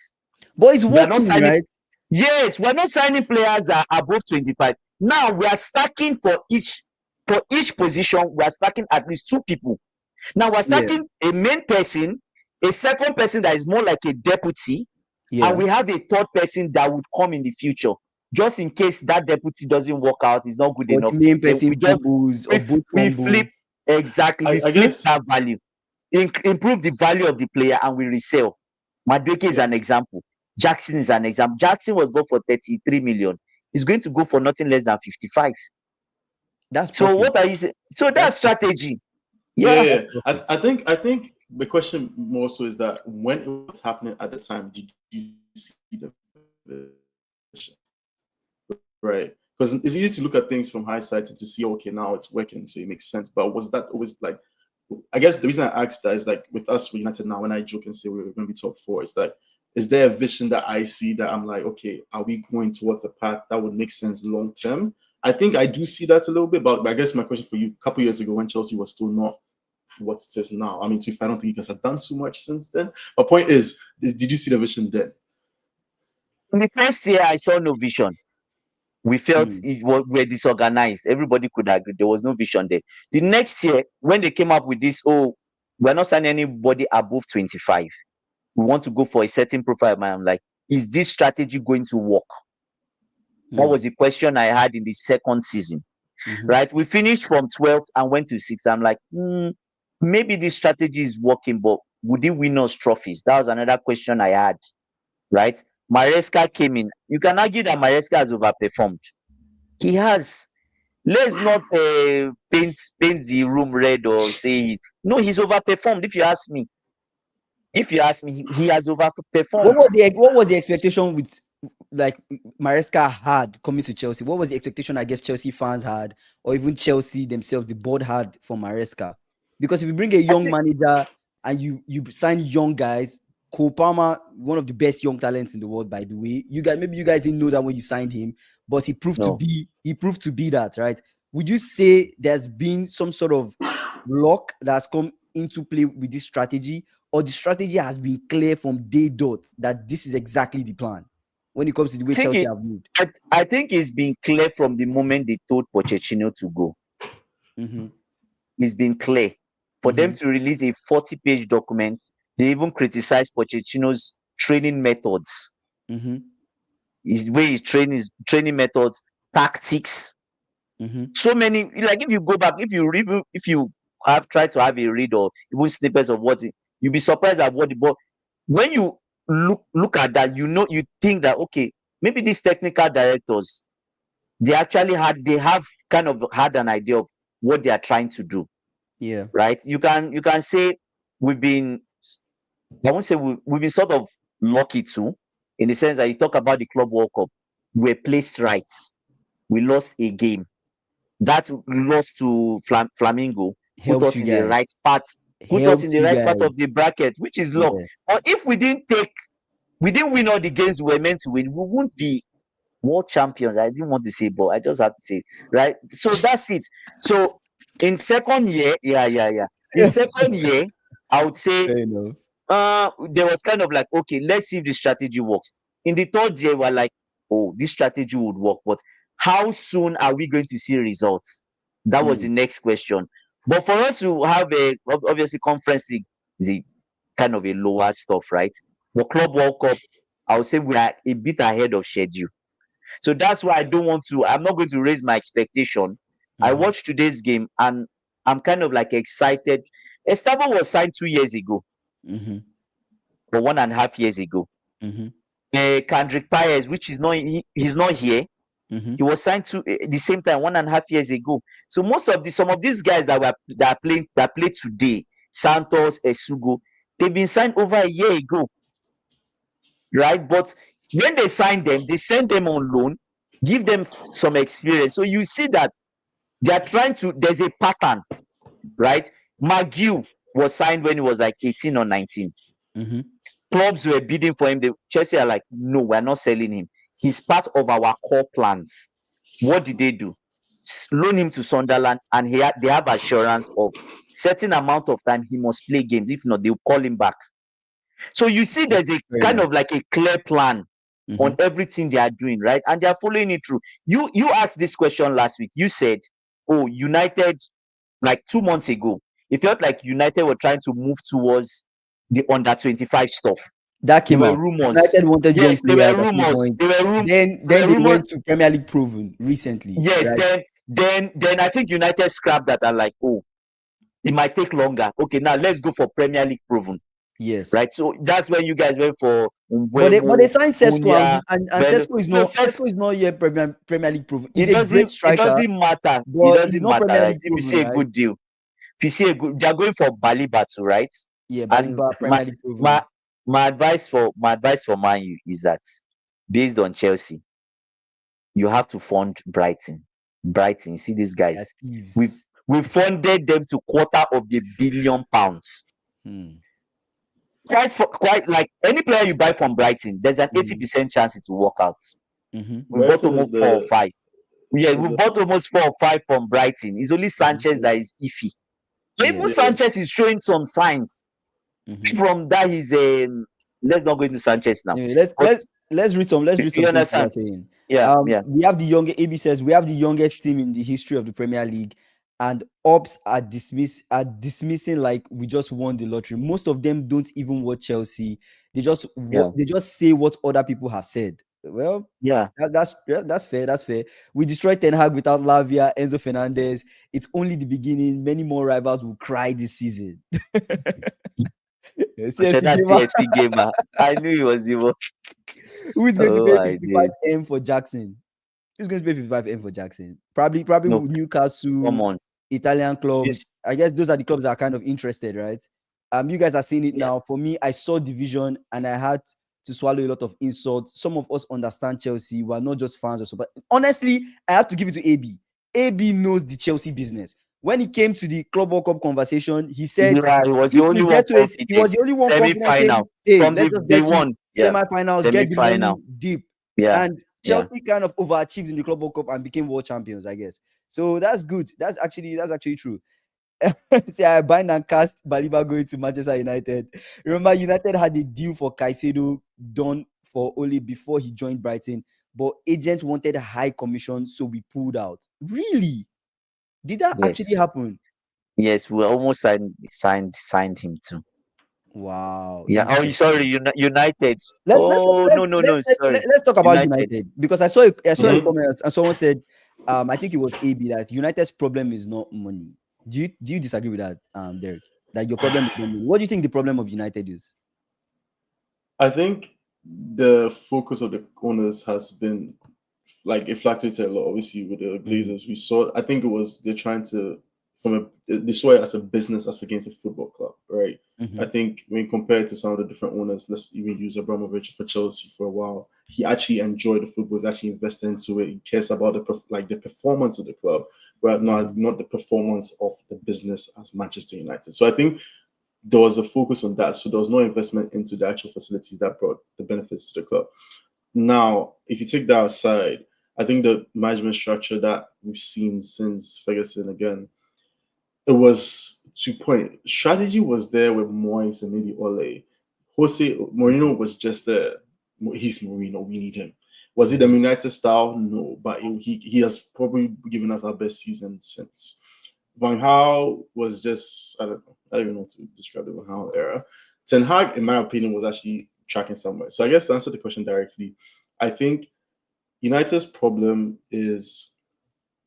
But it's working, right? Yes, we're not signing players that are above 25. Now we are stacking for each position. We are stacking at least 2 people. Now we're stacking a main person, a second person that is more like a deputy, and we have a third person that would come in the future. Just in case that deputy doesn't work out, is not good enough. Main person we flip exactly. We flip that value, improve the value of the player, and we resell. Madueke is an example. Jackson is an example. Jackson was bought for 33 million. He's going to go for nothing less than 55. That's so. What are you saying? So that's strategy. Yeah. I think the question more so is that when it was happening at the time, did you see the vision? Right, because it's easy to look at things from hindsight and to see, okay, now it's working, so it makes sense. But was that always like? I guess the reason I asked that is like with us, United now, when I joke and say we're going to be top 4, it's like, is there a vision that I see that I'm like, okay, are we going towards a path that would make sense long term? I think I do see that a little bit, but I guess my question for you, a couple years ago when Chelsea was still not what it is now. I mean, I don't think you guys have done too much since then. My point is did you see the vision then? In the first year, I saw no vision. We felt we're disorganized. Everybody could agree there was no vision there. The next year, when they came up with this, we're not signing anybody above 25. We want to go for a certain profile. I'm like, is this strategy going to work? That was the question I had in the second season. Right? We finished from 12th and went to 6th. I'm like, maybe this strategy is working, but would it win us trophies? That was another question I had. Right? Maresca came in. You can argue that Maresca has overperformed. He has. Let's not paint the room red or say no. He's overperformed. If you ask me, he has overperformed. What was the expectation with like Maresca had coming to Chelsea? What was the expectation I guess Chelsea fans had, or even Chelsea themselves, the board had for Maresca? Because if you bring a young manager and you sign young guys. Cole Palmer, one of the best young talents in the world, by the way. You guys didn't know that when you signed him, but he proved to be that, right? Would you say there's been some sort of luck that's come into play with this strategy, or the strategy has been clear from day dot that this is exactly the plan when it comes to the way Chelsea have moved? I think it's been clear from the moment they told Pochettino to go. It's been clear for them to release a 40-page document. They even criticized Pochettino's training methods. His way he's training methods, tactics. So many, like if you go back, if you have tried to have a read or even snippets of what you'll be surprised at what the ball. When you look at that, you think that okay, maybe these technical directors, they have kind of had an idea of what they are trying to do. Yeah. Right. You can say I won't say we've been sort of lucky too, in the sense that you talk about the Club World Cup. We're placed right. We lost a game. That loss to Flamingo put us in the right path put us in the right part of the bracket, which is long. But if we didn't win all the games we were meant to win, we wouldn't be world champions. I didn't want to say, but I just had to say, right? So that's it. So in second year, in second year, I would say there was kind of like, okay, let's see if the strategy works. In the third year, we're like, oh, this strategy would work, but how soon are we going to see results? That was the next question. But for us to have obviously Conference League is a kind of a lower stuff, right? But Club World Cup, I would say we are a bit ahead of schedule. So that's why I'm not going to raise my expectation. I watched today's game and I'm kind of like excited. Estevão was signed 2 years ago, or 1.5 years ago. Kendrick Paez, which is he's not here. He was signed to the same time 1.5 years ago. So some of these guys that play today, Santos, Esugo, they've been signed over a year ago, right? But when they sign them, they send them on loan, give them some experience. So you see that they are trying to. There's a pattern, right? McGill was signed when he was like 18 or 19. Clubs were bidding for him. Chelsea are like, no, we're not selling him. He's part of our core plans. What did they do? Loan him to Sunderland, and they have assurance of certain amount of time he must play games. If not, they'll call him back. So you see, there's a kind of like a clear plan on everything they are doing, right? And they are following it through. You asked this question last week. You said, oh, United, like 2 months ago, it felt like United were trying to move towards the under 25 stuff. That came out. Rumors. United wanted young players. There were rumors. Then they went to Premier League proven recently. Yes. Right? Then I think United scrapped that and like, oh, it might take longer. Okay, now let's go for Premier League proven. Yes. Right. So that's when you guys went for. But they signed Sesko, and Sesko is not yet Premier League proven. He's a great striker. It doesn't matter. It doesn't matter. Right? If you see a good deal, if you see a good, they are going for Baliba too, right? Yeah, Baliba, Premier League proven. My advice for Man U is that based on Chelsea, you have to fund Brighton. See these guys. We funded them to £250 million. Quite like any player you buy from Brighton, there's an 80% chance it will work out. We bought almost 4 or 5. Yeah, we bought almost 4 or 5 from Brighton. It's only Sanchez that is iffy. So even Sanchez is showing some signs. From that, he's let's not go into Sanchez now. Let's read some. You understand? Yeah. We have AB says we have the youngest team in the history of the Premier League, and ops are dismissing like we just won the lottery. Most of them don't even watch Chelsea. They just say what other people have said. Well, that's fair. That's fair. We destroyed Ten Hag without Lavia, Enzo Fernandez. It's only the beginning. Many more rivals will cry this season. CFC gamer. I knew he was evil. Who is going to pay 55M for Jackson? Who's going to pay 55M for Jackson? Probably Newcastle. Come on. Italian clubs. I guess those are the clubs that are kind of interested, right? You guys are seeing it now. For me, I saw division and I had to swallow a lot of insults. Some of us understand Chelsea. We're not just fans or so. But honestly, I have to give it to AB. AB knows the Chelsea business. When he came to the Club World Cup conversation, he said he was the only one. He was the only one semi-final. From day one. Semi-finals, get the money deep. Yeah. And Chelsea kind of overachieved in the Club World Cup and became world champions, I guess. So that's good. That's actually true. See, I bind and cast Baliba going to Manchester United. Remember, United had a deal for Caicedo done for Ole before he joined Brighton, but agents wanted a high commission, so we pulled out. Really? Did that actually happen? Yes, we almost signed him too. Wow. Yeah. Oh, sorry, United. No. Sorry. Let's talk about United because I saw a comment and someone said, I think it was AB that United's problem is not money. Do you disagree with that, Derek? That your problem is not money. What do you think the problem of United is? I think the focus of the owners has been like it fluctuated a lot. Obviously, with the Glazers, we saw. I think it was they're trying to they saw it as a business as against a football club, right? I think when compared to some of the different owners, let's even use Abramovich for Chelsea for a while. He actually enjoyed the football, he's actually invested into it. He cares about the performance of the club, but not the performance of the business as Manchester United. So I think there was a focus on that. So there was no investment into the actual facilities that brought the benefits to the club. Now, if you take that aside, I think the management structure that we've seen since Ferguson again, it was to point. Strategy was there with Moyes and maybe Ole. Jose Mourinho was just there. He's Mourinho. We need him. Was it the United style? No, but he has probably given us our best season since. Van Gaal was just, I don't even know how to describe the Van Gaal era. Ten Hag, in my opinion, was actually tracking somewhere. So I guess to answer the question directly, I think United's problem is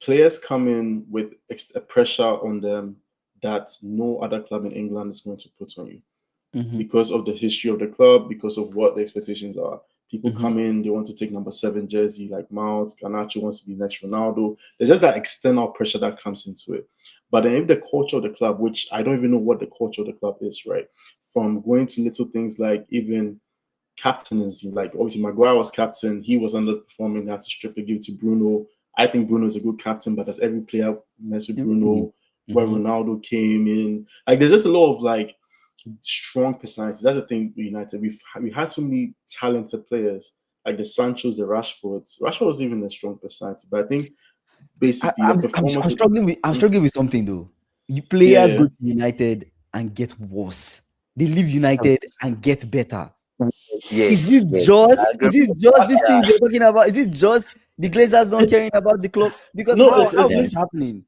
players come in with a pressure on them that no other club in England is going to put on you. Because of the history of the club, because of what the expectations are. People come in, they want to take number 7 jersey like Mount, Garnacho wants to be next Ronaldo. There's just that external pressure that comes into it. But then if the culture of the club, which I don't even know what the culture of the club is, right? From going to little things like even captaincy, like obviously Maguire was captain, he was underperforming, they had to strip the give to Bruno. I think Bruno is a good captain, but does every player mess with Bruno? When Ronaldo came in, like there's just a lot of like strong personalities. That's the thing with United. We had so many talented players, like the Sanchos, the Rashfords. Rashford was even a strong personality, but I think basically I'm struggling with something though. Players go to United and get worse. They leave United and get better. Is it just these things you're talking about? Is it just the Glazers not caring about the club? Because how is this happening?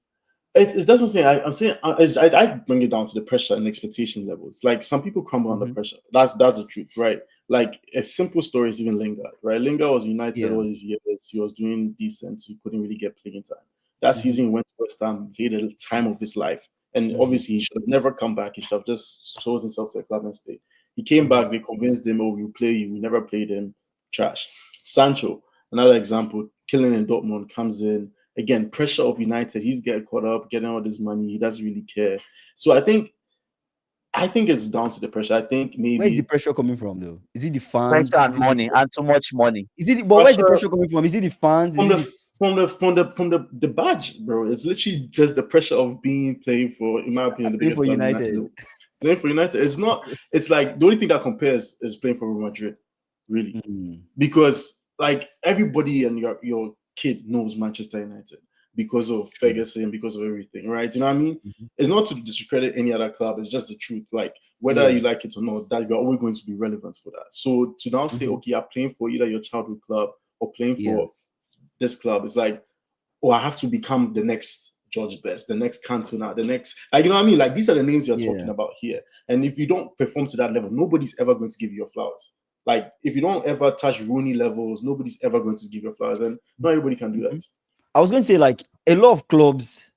That's what I'm saying. I'm saying I bring it down to the pressure and expectation levels. Like some people crumble under pressure. That's the truth, right? Like a simple story is even Lingard, right? Lingard was United all these years. He was doing decent. He couldn't really get playing time. That season he went to West Ham, played the time of his life, and obviously he should have never come back. He should have just sold himself to a club and stayed. He came back. They convinced him, "Oh, we'll play you." We never played him. Trash. Sancho, another example. Killing in Dortmund comes in. Again, pressure of United. He's getting caught up, getting all this money. He doesn't really care. So I think it's down to the pressure. I think maybe where's the pressure coming from though? Is it the fans? Pressure and money and too much money. Is it? But where's the pressure coming from? Is it the fans? From the badge, bro? It's literally just the pressure of playing for, in my opinion, the biggest for United. Playing for United. It's not. It's like the only thing that compares is playing for Real Madrid, really, because like everybody and your kid knows Manchester United because of Ferguson, because of everything, right? You know what I mean? It's not to discredit any other club. It's just the truth. Like whether you like it or not, that you're always going to be relevant for that. So to now say, okay, I'm playing for either your childhood club or playing for this club, it's like, oh, I have to become the next George Best, the next Cantona, the next, like, you know what I mean? Like these are the names you're talking about here. And if you don't perform to that level, nobody's ever going to give you your flowers. Like if you don't ever touch Rooney levels, nobody's ever going to give you flowers, and not everybody can do that. I was going to say, like, a lot of clubs,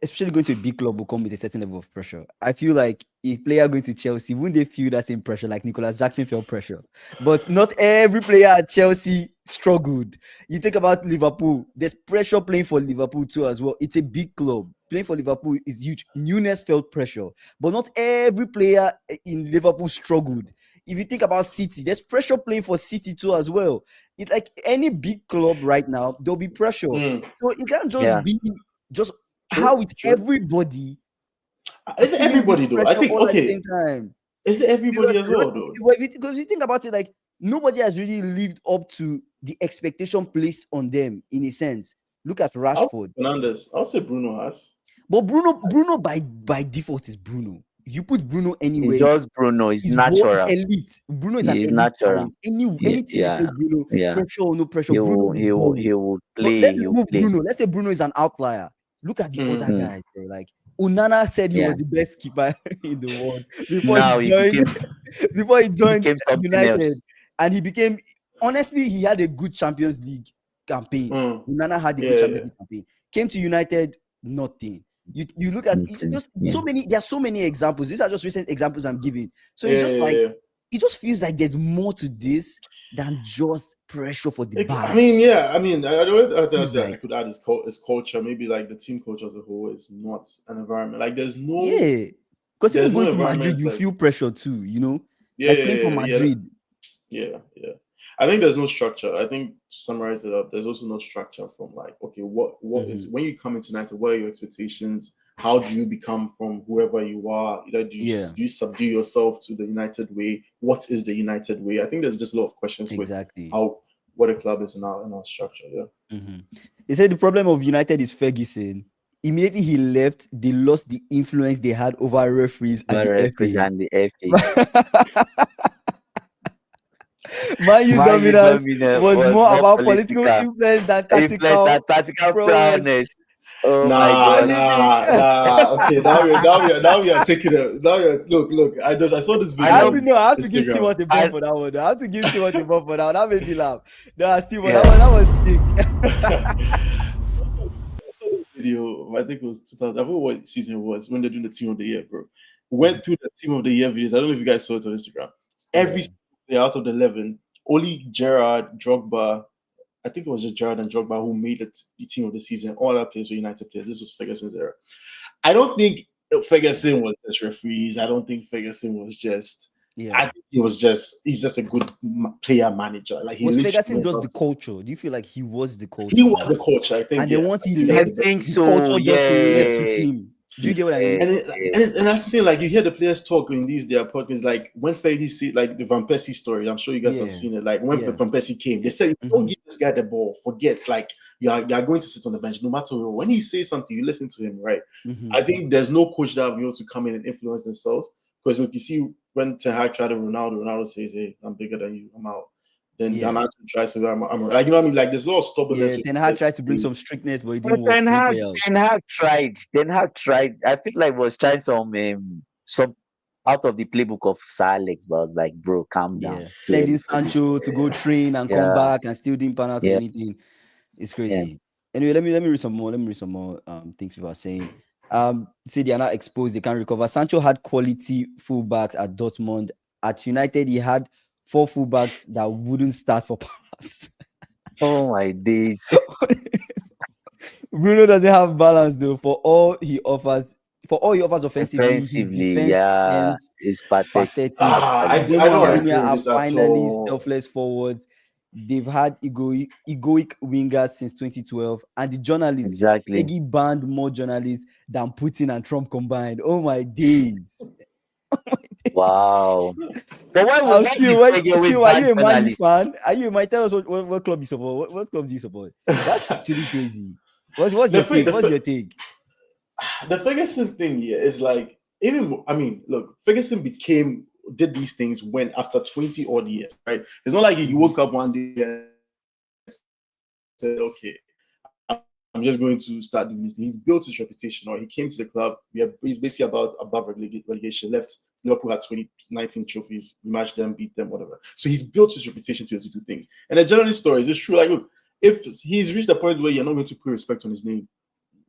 especially going to a big club, will come with a certain level of pressure. I feel like a player going to Chelsea, wouldn't they feel that same pressure? Like Nicolas Jackson felt pressure, but not every player at Chelsea struggled. You think about Liverpool, there's pressure playing for Liverpool too as well. It's a big club. Playing for Liverpool is huge. Nunes felt pressure, but not every player in Liverpool struggled. If you think about City, there's pressure playing for City too as well. It's like any big club right now, there'll be pressure. So it can't just be just how it's everybody. Is it everybody though? I think all at the same time. Is it everybody as well though? Because you think about it, like nobody has really lived up to the expectation placed on them in a sense. Look at Rashford. Fernandes. I'll say Bruno has. But Bruno by default is Bruno. If you put Bruno anywhere, it's just Bruno. It's natural. It's elite. Bruno is an elite natural. Anything Bruno, pressure or no pressure, he Bruno will play. Bruno. Let's say Bruno is an outlier. Look at the other guys, bro. Like Onana said he was the best keeper in the world before he joined United, and he became. Honestly, he had a good Champions League campaign. Onana had a good Champions League campaign. Came to United, nothing. You look at so many. There are so many examples. These are just recent examples I'm giving. So it's just like it just feels like there's more to this than just pressure for the bag. I mean, I could add is culture. Maybe like the team culture as a whole is not an environment. Like there's no because even going to Madrid, you feel pressure too. You know, playing for Madrid. Yeah. I think there's no structure. I think to summarize it up, there's also no structure from like, okay, what is when you come into United, what are your expectations? how do you become from whoever you are? Do you subdue yourself to the United way? What is the United way? I think there's just a lot of questions with what a club is in our structure. Yeah. They said the problem of United is Ferguson. Immediately he left, they lost the influence they had over referees and the FA. Man U dominance was more about political influence than tactical prowess. Oh my God! Okay, now we are taking it. Look. I saw this video. I have to give Stewart a bump for that one. I have to give Stewart a bump for that one. That made me laugh. No, Stewart, that was sick. Video, I think it was 2000. I forgot what season it was when they're doing the team of the year, bro. Went through the team of the year videos. I don't know if you guys saw it on Instagram. Every player out of the 11, only Gerrard, Drogba, I think it was just Gerrard and Drogba who made the team of the season. All our players were United players. This was Ferguson's era. I don't think Ferguson was just referees. I don't think Ferguson was just. I think he's just a good player manager. Like was Ferguson just the culture? Do you feel like he was the culture? He was the culture, I think. And then once he left, I think so. Culture just left with him. Do you get what I mean? And that's the thing. Like you hear the players talk in their podcasts. Like when Fergie see like the Van Persie story, I'm sure you guys have seen it. Like when Van Persie came, they said, "Don't give this guy the ball. Forget. Like you are going to sit on the bench, no matter what. When he says something, you listen to him, right?" I think there's no coach that will be able to come in and influence themselves. Because look, you see when Ten Hag tried to Ronaldo says, "Hey, I'm bigger than you. I'm out." Then Ronaldo tries to say, I'm like, you know what I mean? Like there's a lot of stubbornness. Ten Hag tried to bring some strictness, but it didn't work. Ten Hag tried. I feel like was trying some out of the playbook of Sir Alex, but I was like, bro, calm down. Sending Sancho to go train and come back and still didn't pan out anything. It's crazy. Anyway, let me read some more. Things people are saying. Say they are not exposed, they can't recover. Sancho had quality fullbacks at Dortmund. At United, he had 4 fullbacks that wouldn't start for Palace. Oh my days. Bruno doesn't have balance though. For all he offers offensively, his defense is pathetic. I don't agree are with this finally selfless forwards. They've had egoic wingers since 2012, and the journalists Peggy banned more journalists than Putin and Trump combined. Oh my days! Wow. But why are you a Man U fan? Are you? Might tell us what club you support? What clubs you support? That's actually crazy. What's your take? What's your take? The Ferguson thing here is like look, Ferguson did these things when after 20 odd years, right? It's not like you woke up one day and said, okay, I'm just going to start doing this. He's built his reputation, or he came to the club. He's basically above relegation, left. Liverpool had 2019 trophies. We matched them, beat them, whatever. So he's built his reputation to be able to do things. And the journalist stories, it's true. Like, look, if he's reached a point where you're not going to put respect on his name,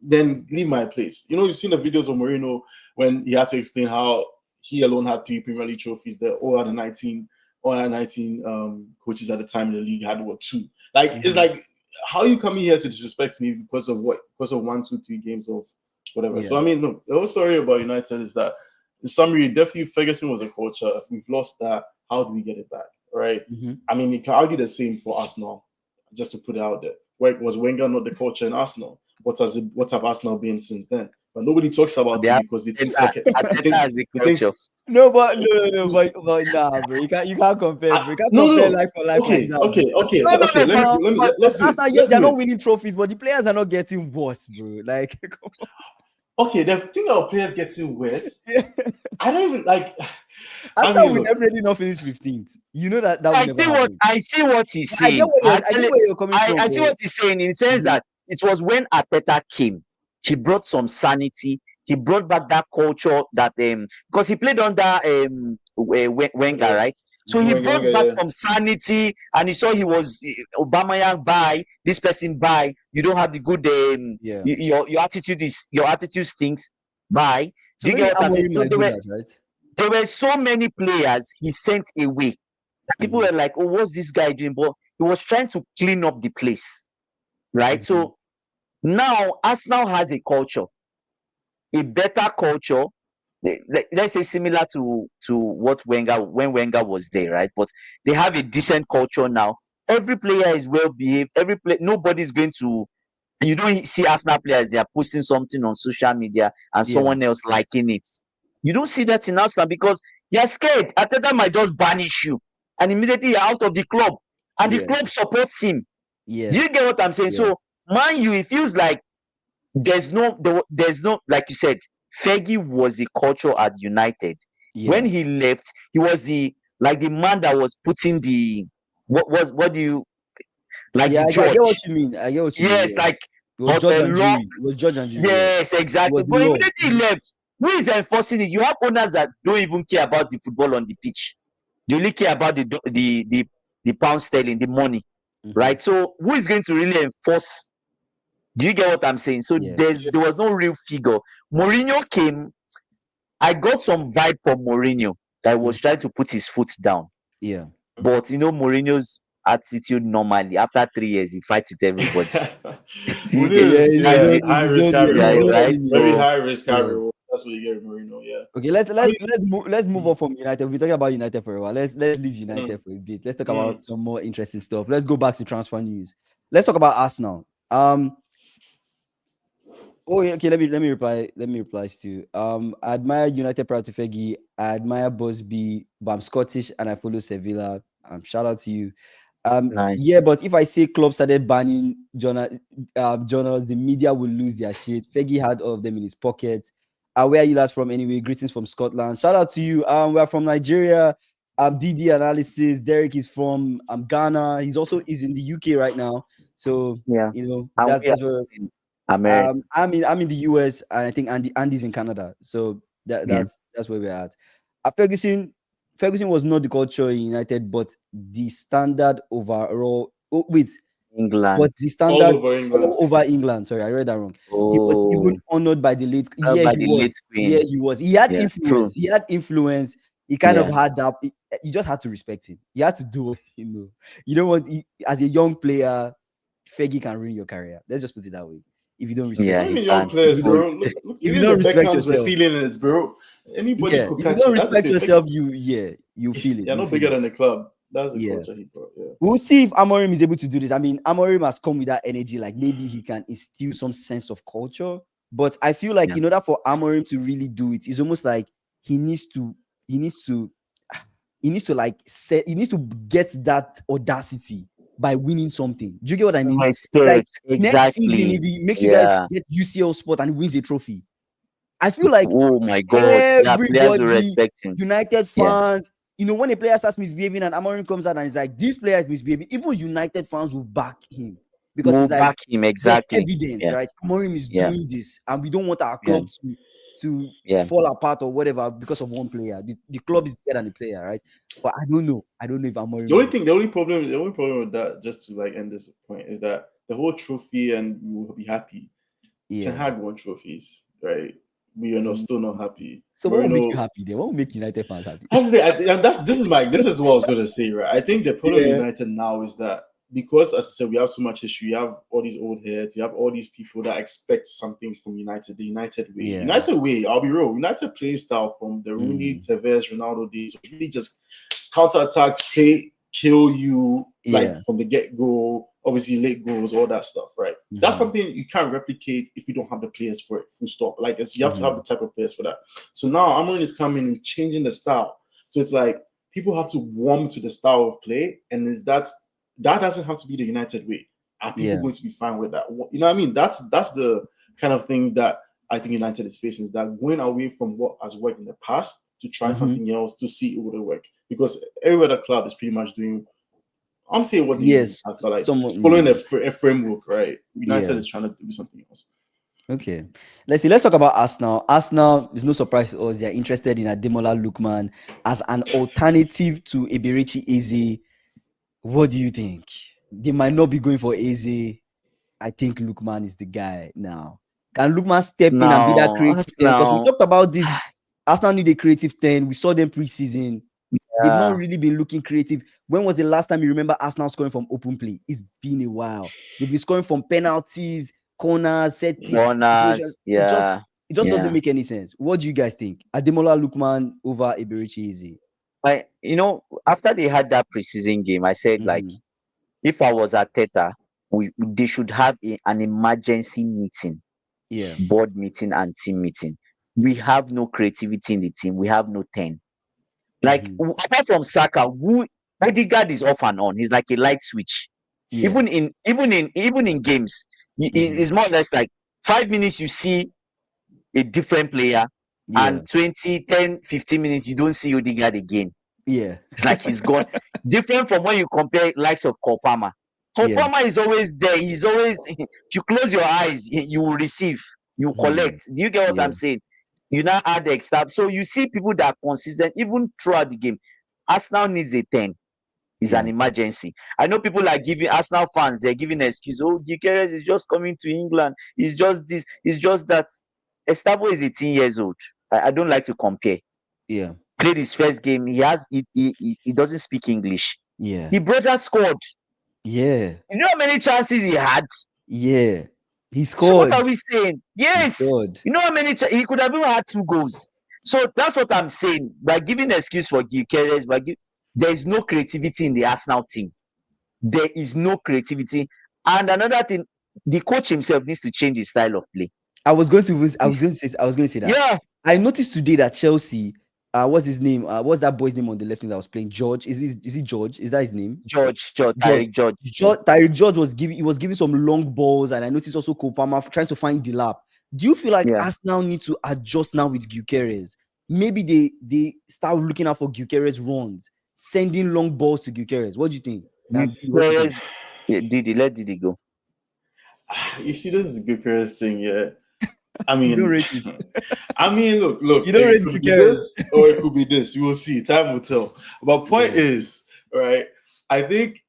then leave my place. You've seen the videos of Mourinho when he had to explain how he alone had 3 Premier League trophies. That all other 19 coaches at the time in the league had 2. Like it's like, how are you coming here to disrespect me because of 1, 2, 3 games of whatever? So look, the whole story about United is that in summary, definitely Ferguson was a culture. We've lost that. How do we get it back? Right? I mean, you can argue the same for Arsenal, just to put it out there. Was Wenger not the culture in Arsenal? What have Arsenal been since then? But nobody talks about it because they think No, but nah, bro. You can't compare. Bro. You can't compare life for life. Okay. They're not winning trophies, but the players are not getting worse, bro. Like, okay, the thing about players getting worse, I don't even like. Arsenal will definitely not finish 15th. You know that will never happen. I see what he's saying. I get where you're coming from. I see what he's saying in the sense that it was when Arteta came, he brought some sanity. He brought back that culture that because he played under Wenger, right? So he brought back some sanity, and he saw he was Aubameyang by this person by. You don't have the good your attitude stinks by. So you get what I'm saying? There were so many players he sent away. People were like, "Oh, what's this guy doing?" But he was trying to clean up the place, right? So now Arsenal has a culture. A better culture, let's say similar to what when Wenger was there, right? But they have a decent culture now. Every player is well behaved. Nobody's going to You don't see Arsenal players, they are posting something on social media and someone else liking it. You don't see that in Arsenal because you're scared. Ateta might just banish you and immediately you're out of the club. And the club supports him. Yeah. Do you get what I'm saying? So, Man U, it feels like there's no, like you said, Fergie was the culture at United. When he left, he was the man that was putting the what do you like the judge. I get what you mean. Yes, like it was judge and jury. It was judge and jury. Yes, exactly. But immediately he left. Who is enforcing it? You have owners that don't even care about the football on the pitch. They only care about the pound sterling, the money, right? So who is going to really enforce? Do you get what I'm saying? So there was no real figure. Mourinho came. I got some vibe from Mourinho that was trying to put his foot down. Yeah. But Mourinho's attitude normally after 3 years he fights with everybody. High risk, right? Very high risk, high reward. That's what you get with Mourinho. Yeah. Okay, let's move on from United. We're talking about United for a while. Let's leave United for a bit. Let's talk about some more interesting stuff. Let's go back to transfer news. Let's talk about Arsenal. Okay. Let me reply. Let me reply to you. I admire United prior to Fergie. I admire Busby, but I'm Scottish and I follow Sevilla. Shout out to you. Nice. Yeah, but if I say club started banning journals, the media will lose their shit. Fergie had all of them in his pocket. Where are you lads from anyway? Greetings from Scotland. Shout out to you. We're from Nigeria. DD analysis. Derek is from Ghana. He's in the UK right now. So that's where I'm in the US, and I think Andy's in Canada. So that's where we're at. Ferguson was not the culture in United, but the standard overall. England. But the standard over England. Sorry, I read that wrong. He was even honored by the late. He was. He had influence. True. He had influence. He kind of had that. You just had to respect him. You had to do. You don't want as a young player, Fergie can ruin your career. Let's just put it that way. If you don't respect young players, bro. Look, if you don't respect yourself, feeling it, bro. Anybody if you don't respect yourself, you feel it. You're not bigger than the club. That's the culture he brought. Yeah. We'll see if Amorim is able to do this. I mean, Amorim has come with that energy. Like maybe he can instill some sense of culture. But I feel like in order for Amorim to really do it, it's almost like he needs to get that audacity by winning something. Do you get what I mean? My spirit, like, next season, if he makes you guys get UCL spot and wins a trophy, I feel like oh my god, everybody, United fans, when a player starts misbehaving and Amorim comes out and he's like, this player is misbehaving, even United fans will back him because it's like exactly evidence, right? Amorim is doing this, and we don't want our club to fall apart or whatever because of one player. The club is better than the player, right? But I don't know if Amorim. The only problem with that, just to like end this point, is that the whole trophy and we will be happy. Ten Hag won trophies, right? We are still not happy. So what will make you happy? They won't make United fans happy. This is what I was gonna say, right? I think the problem with United now is that because, as I said, we have so much history. You have all these old heads. You have all these people that expect something from United. The United way. United way. I'll be real. United play style from the Rooney, Tevez, Ronaldo days. It's really just counter-attack, play, kill you like from the get-go. Obviously, late goals, all that stuff, right? That's something you can't replicate if you don't have the players for it. Full stop. Like you have to have the type of players for that. So now Amorim is coming and changing the style. So it's like people have to warm to the style of play, and that doesn't have to be the United way. Are people going to be fine with that? You know what I mean? That's the kind of thing that I think United is facing, is that going away from what has worked in the past to try something else to see it would work. Because every other club is pretty much doing, I'm saying what but like following a framework, right? United is trying to do something else. Okay, let's see. Let's talk about Arsenal. Arsenal is no surprise to us. They are interested in Ademola Lookman as an alternative to Eberechi Eze. What do you think? They might not be going for Eze. I think Lookman is the guy now. Can Lookman step in and be that creative 10? Because we talked about this. Arsenal need a creative 10. We saw them preseason. They've not really been looking creative. When was the last time you remember Arsenal scoring from open play? It's been a while. They've been scoring from penalties, corners, set pieces. It just doesn't make any sense. What do you guys think? Ademola Lookman over Eberechi Eze? After they had that preseason game, I said, like, if I was Arteta, they should have an emergency meeting, board meeting and team meeting. We have no creativity in the team. We have no 10. Like apart from Saka, who Odegaard is off and on. He's like a light switch. Even in games, it's more or less like 5 minutes you see a different player, and 20, 10, 15 minutes you don't see Odegaard again. It's like he's gone. Different from when you compare likes of Kopama. Kopama is always there. He's always, if you close your eyes, you will receive, you collect. Do you get what I'm saying? You now add the extra. So you see people that are consistent even throughout the game. Arsenal needs a 10. It's an emergency. I know people are giving Arsenal fans, they're giving an excuse. Oh, Gyökeres is just coming to England. It's just this. It's just that. Estevão is 18 years old. I don't like to compare. Played his first game. He doesn't speak English. The brother scored. You know how many chances he had? He scored. So what are we saying? Yes. You know how many he could have even had 2 goals. So that's what I'm saying. By giving an excuse for Gyökeres, there is no creativity in the Arsenal team. There is no creativity. And another thing, the coach himself needs to change his style of play. I was going to say that. Yeah. I noticed today that Chelsea, what's his name? What's that boy's name on the left wing that was playing? George. Is he George? Is that his name? Tyreek George. Tyreek George was giving some long balls, and I noticed also Kopama trying to find the lap. Do you feel like Arsenal need to adjust now with Gyökeres? Maybe they start looking out for Gyökeres runs, sending long balls to Gyökeres. What do you think? Didi, let Didi go. You see, this is Gyökeres thing, yeah. I mean, you don't rate it. I mean, look. You don't rate Gyökeres, or it could be this. You will see. Time will tell. But point is, right? I think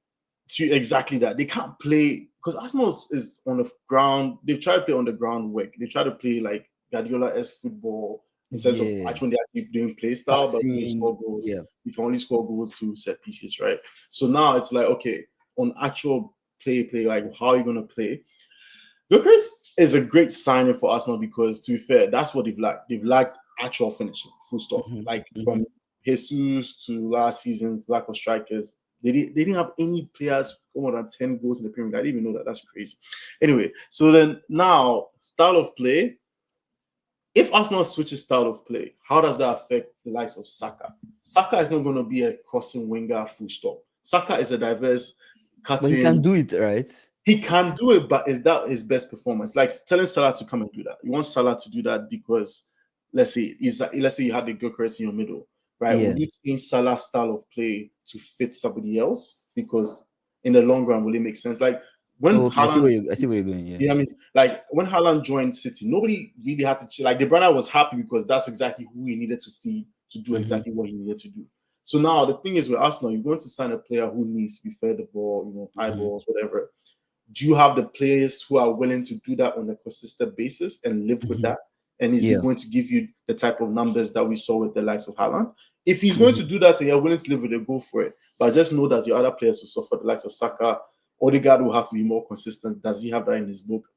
to exactly that they can't play because Arsenal is on the ground. They've tried to play on the ground work. They try to play like Guardiola-esque football in terms of actually they are doing play style, but they score goals. You can only score goals through set pieces, right? So now it's like, okay, on actual play, like how are you gonna play? Gyökeres is a great signing for Arsenal because, to be fair, that's what they've lacked. They've lacked actual finishing, full stop. From Jesus to last season's lack of strikers, they didn't have any players more than 10 goals in the Premier League. I didn't even know that. That's crazy. Anyway, so then now, style of play. If Arsenal switches style of play, how does that affect the likes of Saka? Saka is not going to be a crossing winger, full stop. Saka is a diverse cutting. But he can do it, right? He can do it, but is that his best performance? Like telling Salah to come and do that. You want Salah to do that because, let's say you had the Gyökeres in your middle, right? Would you change Salah's style of play to fit somebody else? Because in the long run, will it make sense? Like when I see where you're going. Yeah, I mean, like when Haaland joined City, nobody really had to. Like De Bruyne was happy because that's exactly who he needed to feed to do exactly what he needed to do. So now the thing is with Arsenal, you're going to sign a player who needs to be fed the ball, high balls, whatever. Do you have the players who are willing to do that on a consistent basis and live with that? And is he going to give you the type of numbers that we saw with the likes of Haaland? If he's going to do that and you're willing to live with it, go for it. But just know that your other players will suffer, the likes of Saka. Odegaard will have to be more consistent. Does he have that in his book?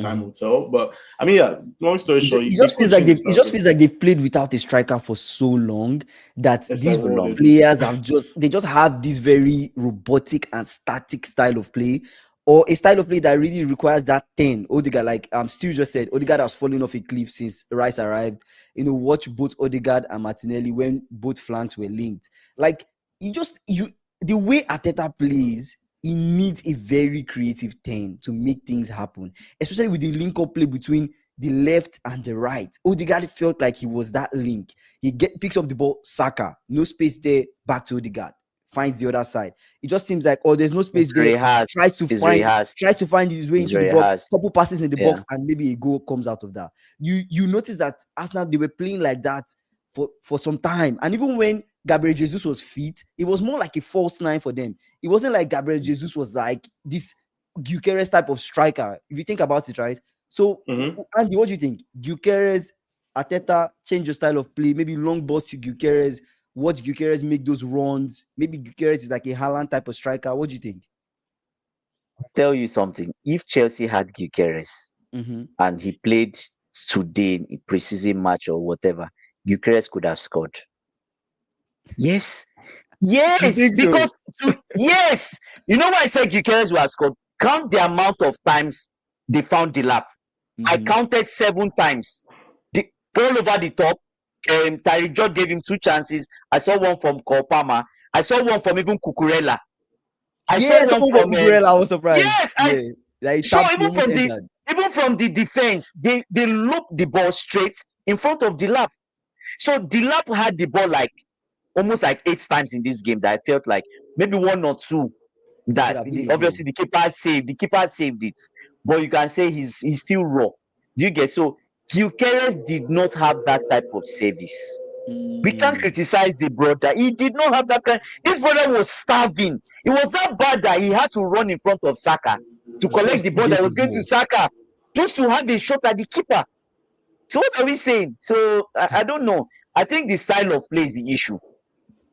Time will tell. But I mean, long story short, it just feels like they've played without a striker for so long that these players have this very robotic and static style of play, or a style of play that really requires that 10. Odegaard, like Stu just said, Odegaard has fallen off a cliff since Rice arrived. Watch both Odegaard and Martinelli when both flanks were linked. Like the way Arteta plays, he needs a very creative 10 to make things happen, especially with the link-up play between the left and the right. Odegaard felt like he was that link. He picks up the ball, Saka, no space there, back to Odegaard, finds the other side. It just seems like, there's no space there. Tries to find his way into the box, couple passes in the box, and maybe a goal comes out of that. You notice that Arsenal, they were playing like that for some time, and even when Gabriel Jesus was fit, it was more like a false nine for them. It wasn't like Gabriel Jesus was like this Gyökeres type of striker, if you think about it, right? So, Andy, what do you think? Gyökeres, Arteta, change your style of play, maybe long balls to Gyökeres, watch Gyökeres make those runs. Maybe Gyökeres is like a Haaland type of striker. What do you think? I'll tell you something. If Chelsea had Gyökeres and he played today in a preseason match or whatever, Gyökeres could have scored. Yes, because yes, you know why I said Gyökeres would have scored? count the amount of times they found the lap. I counted 7 times. The ball over the top. Tyreek George gave him 2 chances. I saw one from Kopama. I saw one from even Cucurella. I saw one from Cucurella. I was surprised. Yes, so even from the defense, they looped the ball straight in front of the lap. So the lap had the ball like almost like 8 times in this game that I felt like maybe 1 or 2 that obviously the keeper saved it, but you can say he's still raw. Do you get? So Gyökeres did not have that type of service. We can't criticize the brother. He did not have that kind. This brother was starving. It was that bad that he had to run in front of Saka to collect the ball that was going to Saka just to have a shot at the keeper. So what are we saying? So I don't know. I think the style of play is the issue.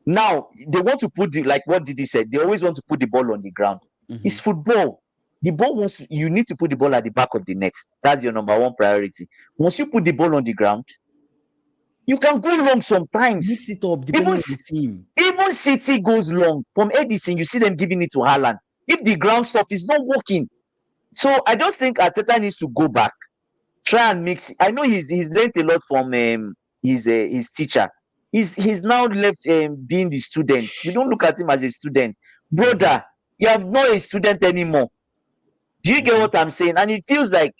Now they want to put like what did he say? They always want to put the ball on the ground. It's football. The ball you need to put the ball at the back of the net. That's your number 1 priority. Once you put the ball on the ground, you can go long sometimes. Mix it up depending on the team. Even City goes long. From Edison, you see them giving it to Haaland. If the ground stuff is not working. So I just think Arteta needs to go back. Try and mix. I know he's learned a lot from his teacher. He's now left being the student. We don't look at him as a student. Brother, you are not a student anymore. Do you get what I'm saying? And it feels like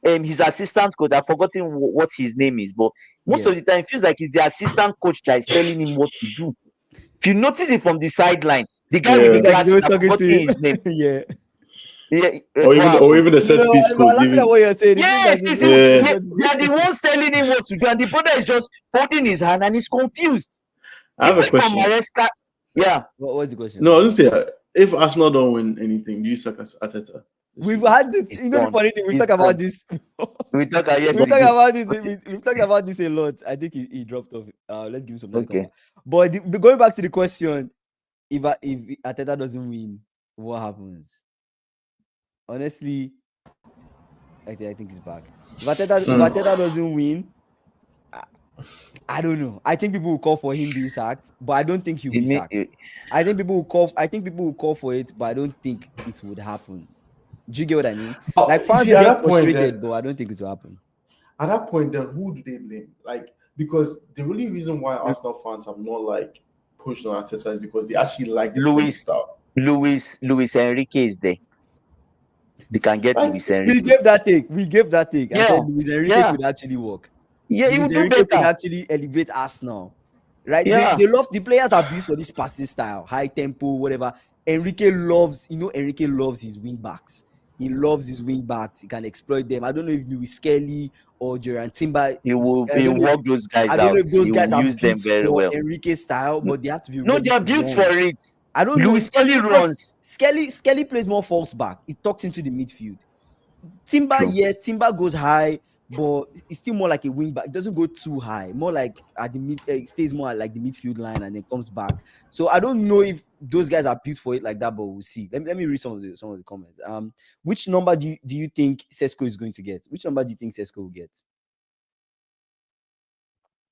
his assistant coach, I've forgotten what his name is, but most of the time it feels like it's the assistant coach that is telling him what to do. If you notice it from the sideline, the guy with the glasses, I've forgotten his name. Or even the set piece coach. Yes, they are the ones telling him what to do, and the brother is just holding his hand and he's confused. I have a question. What was the question? No, I was just say, if Arsenal don't win anything, do you suck as Arteta? We've had this. You know the funny thing, we talk about this. We talk about this a lot. I think he dropped off. Let's give him some time. Okay. But going back to the question, if Arteta doesn't win, what happens? Honestly, I think he's back. If Arteta doesn't win, I don't know. I think people will call for him being sacked, but I don't think he'll be sacked. I think people will call for it, but I don't think it would happen. Do you get what I mean? Like fans get frustrated, but I don't think it will happen. At that point, then who do they blame? Like, because the only reason why Arsenal fans have not like pushed on Arteta is because they actually like the Luis Enrique is there. They can get Luis Enrique. We gave that take. I said Luis Enrique could actually work. Yeah, Luis Enrique could actually elevate Arsenal. Right? Yeah. They love the players are built for this passing style, high tempo, whatever. Enrique loves his wing backs. He loves his wing backs. He can exploit them. I don't know if Luis Kelly or Joran Timber. He will work those guys out. I don't know if those guys are use them very well. Enrique style, but they have to be. No, they are built for it. I don't Luis know. Kelly runs. Skelly plays more false back. He talks into the midfield. Timber, yes, Timber goes high, but it's still more like a wing back. It doesn't go too high. More like at the mid, it stays more at like the midfield line and then comes back. So I don't know if those guys are built for it like that, but we'll see. Let me read some of the comments. Which number do you think Sesko is going to get? Which number do you think Sesko will get?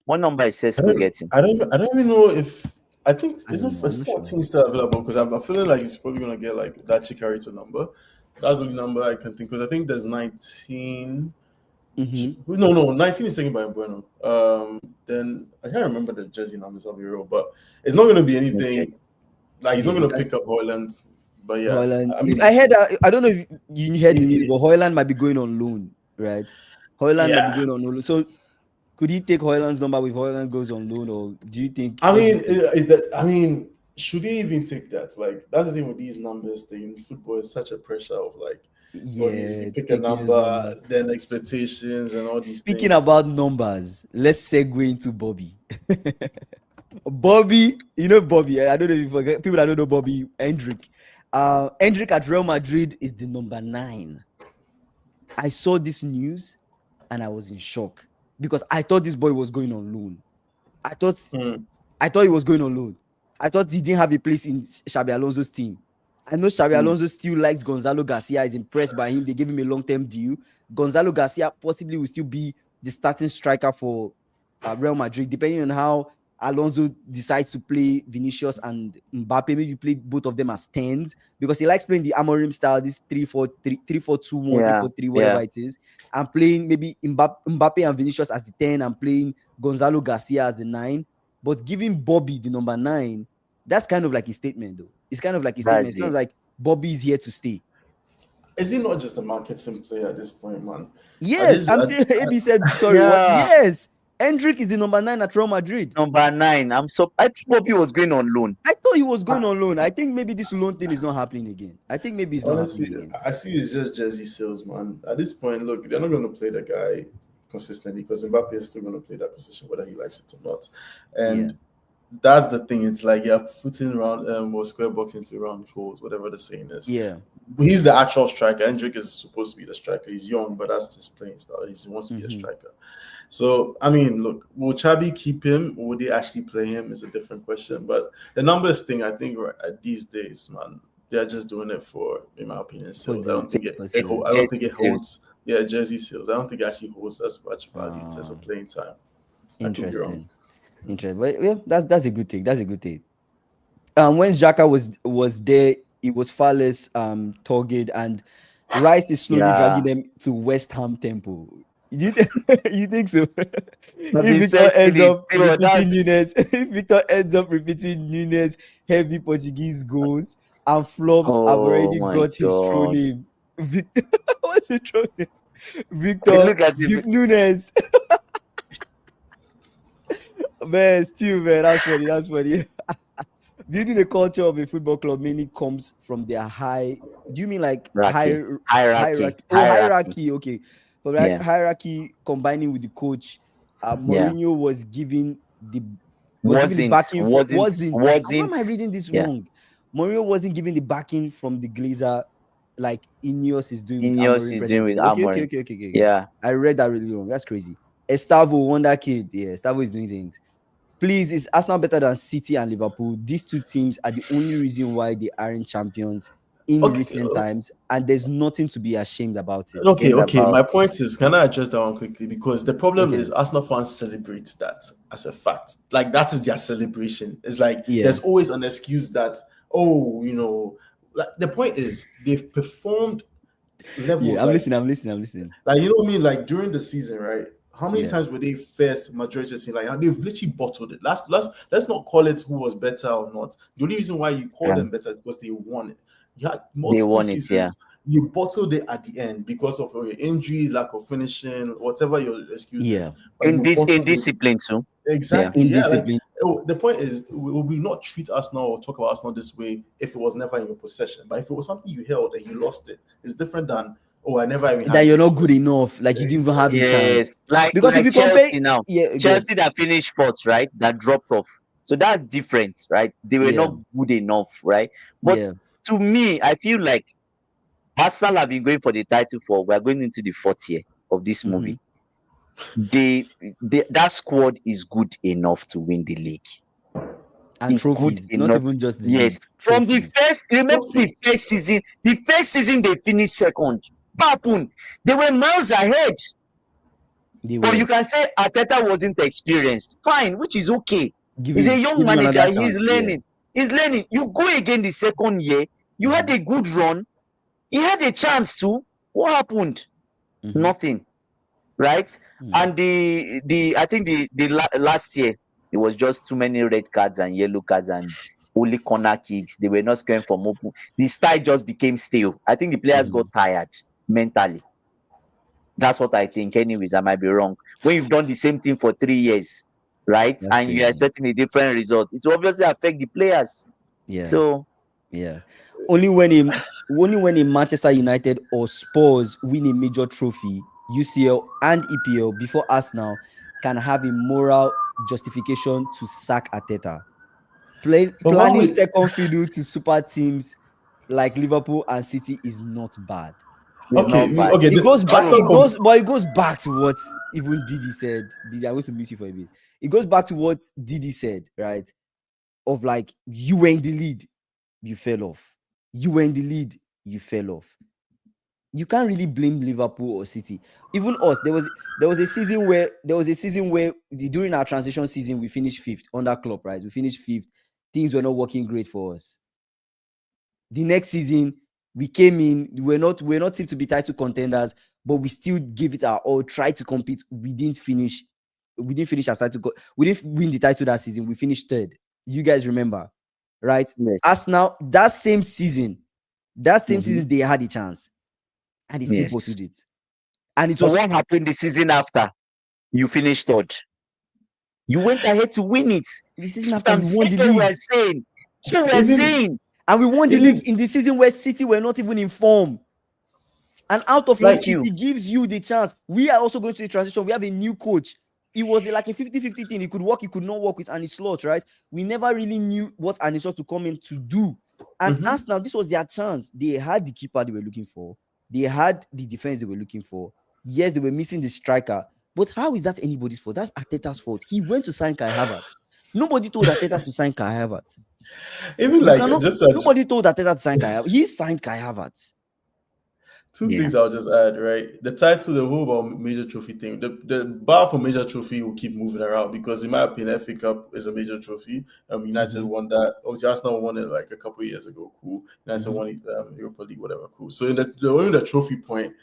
What number is Sesko getting? I don't even know if I think isn't 14 still available, because I'm feeling like he's probably gonna get like that Chicharito number. That's the only number I can think, because I think there's 19. No, 19 is taken by Bueno. Then I can't remember the jersey numbers, I'll be real, but it's not gonna be anything like he's not gonna pick up Højlund. But yeah, Højlund. I heard I don't know if you heard the news, but Højlund might be going on loan, right? Højlund might be going on loan. So could he take Højlund's number if Højlund goes on loan, or do you think? Should he even take that? Like, that's the thing with these numbers thing. Football is such a pressure of like, you pick a number, then expectations and all these. Speaking about numbers, let's segue into Bobby. Bobby, you know Bobby. I don't know if you forget. People that don't know Bobby, Hendrik. Hendrik at Real Madrid is the number 9. I saw this news and I was in shock because I thought this boy was going on loan. I thought he was going on loan. I thought he didn't have a place in Xabi Alonso's team. I know Xabi Alonso still likes Gonzalo Garcia, is impressed by him. They gave him a long-term deal. Gonzalo Garcia possibly will still be the starting striker for Real Madrid, depending on how Alonso decides to play Vinicius and Mbappe, maybe play both of them as 10s because he likes playing the Amorim style, this 3-4-3, 3-4-2-1, 3-4-3, whatever it is, and playing maybe Mbappe and Vinicius as the 10 and playing Gonzalo Garcia as the 9, but giving Bobby the number 9, that's kind of like a statement, though. It's kind of like a statement. It's kind of like Bobby is here to stay. Is he not just a marketing player at this point, man? Yes, I'm saying AB said sorry. Yes. Hendrick is the number 9 at Real Madrid. Number 9. I think Bobby was going on loan. I thought he was going on loan. I think maybe this loan thing is not happening again. I think maybe it's not happening again. I see it's just jersey sales, man. At this point, look, they're not going to play the guy consistently because Mbappe is still going to play that position whether he likes it or not. And that's the thing. It's like you're putting round or square box into round holes, whatever the saying is. Yeah. He's the actual striker. Hendrick is supposed to be the striker. He's young, but that's his playing style. He wants to be a striker. So, I mean, look, will Xabi keep him? Or would they actually play him is a different question. But the numbers thing, I think these days, man, they're just doing it for, in my opinion, sales. I don't think it holds. Yeah, jersey sales. I don't think it actually holds as much value in terms of playing time. Interesting. But yeah, that's a good thing. That's a good thing. When Xhaka was there, it was far less targeted, and Rice is slowly dragging them to West Ham tempo. You think so? If Victor ends up repeating Nunes heavy Portuguese goals and flops, I've already got his true name. What's his true name? Victor Nunes. Man, that's funny. Building a culture of a football club mainly comes from their high. Do you mean like hierarchy? Hierarchy. Okay. But hierarchy combining with the coach, Mourinho was giving the backing. How am I reading this wrong? Mourinho wasn't giving the backing from the Glazer like Ineos is doing. Okay. Yeah, I read that really wrong. That's crazy. Estevão, wonder kid. Yeah, Estevão is doing things. Please, is Arsenal better than City and Liverpool? These two teams are the only reason why they aren't champions in recent times, and there's nothing to be ashamed about it. Okay. My point is, can I address that one quickly? Because the problem is Arsenal fans celebrate that as a fact. Like, that is their celebration. It's like there's always an excuse that, like, the point is they've performed levels. Yeah, I'm listening. Like, you know what I mean? Like, during the season, right? How many times were they first majority of like they've literally bottled it? Let's not call it who was better or not. The only reason why you call them better is because they won it. You had multiple seasons. You bottled it at the end because of your injuries, lack of finishing, whatever your excuse is. Indiscipline too. Exactly. Indiscipline. Like, the point is, will we not treat Arsenal or talk about Arsenal this way if it was never in your possession? But if it was something you held and you lost it, it's different than I never even had that you're not good enough. Like you didn't even have the chance. Because if you Chelsea now, Chelsea that finished fourth, right? That dropped off. So that's different, right? They were not good enough, right? But to me, I feel like Arsenal have been going for the title we're going into the 4th year of this movie. That squad is good enough to win the league. And trophies, not even just the from the first. Remember the first season. The first season they finished second. Papun, they were miles ahead. But you can say Arteta wasn't experienced. Fine, which is okay. He's a young manager. He's learning. He's learning. You go again the second year. You had a good run. He had a chance to. What happened? Nothing. Right? And I think the last year it was just too many red cards and yellow cards and only corner kicks. They were not scoring from open. The style just became stale. I think the players got tired mentally. That's what I think. Anyways, I might be wrong. When you've done the same thing for 3 years, right? That's and you're expecting a different result, it will obviously affect the players. Yeah. So only when a Manchester United or Spurs win a major trophy, UCL and EPL, before Arsenal can have a moral justification to sack Arteta. Planning second fiddle to super teams like Liverpool and City is not bad. It goes back to what even Didi said. I'm going to miss you for a bit. It goes back to what Didi said, right? Of like, you were in the lead, you fell off. You were in the lead, you fell off. you can't really blame Liverpool or City. Even us, there was a season where during our transition season we finished 5th under Klopp, right? We finished 5th. Things were not working great for us. The next season we came in, we're not tipped to be title contenders, but we still gave it our all, tried to compete. We didn't finish as title. We didn't win the title that season. We finished 3rd. You guys remember, right? Yes. Arsenal, that same season they had a chance. And they still pursued it. And it was what happened the season after you finished 3rd. You went ahead to win it. The season after we won the league. We're saying. And we won the league in the season where City were not even in form. And out of like City gives you the chance. We are also going to the transition. We have a new coach. It was like a 50-50 thing. It could work, it could not work with Arne Slot, right? We never really knew what Arne Slot to come in to do. And Arsenal, this was their chance. They had the keeper they were looking for. They had the defense they were looking for. Yes, they were missing the striker. But how is that anybody's fault? That's Arteta's fault. He went to sign Kai Havertz. Nobody told Arteta to sign Kai Havertz. Nobody told Arteta to sign Kai Havertz. He signed Kai Havertz. Two things I'll just add, right? The title, the whole about major trophy thing. The bar for major trophy will keep moving around because, in my opinion, FA Cup is a major trophy. United won that. Obviously, Arsenal won it like a couple of years ago. Cool. United won it, Europa League, whatever. Cool. So in the trophy point,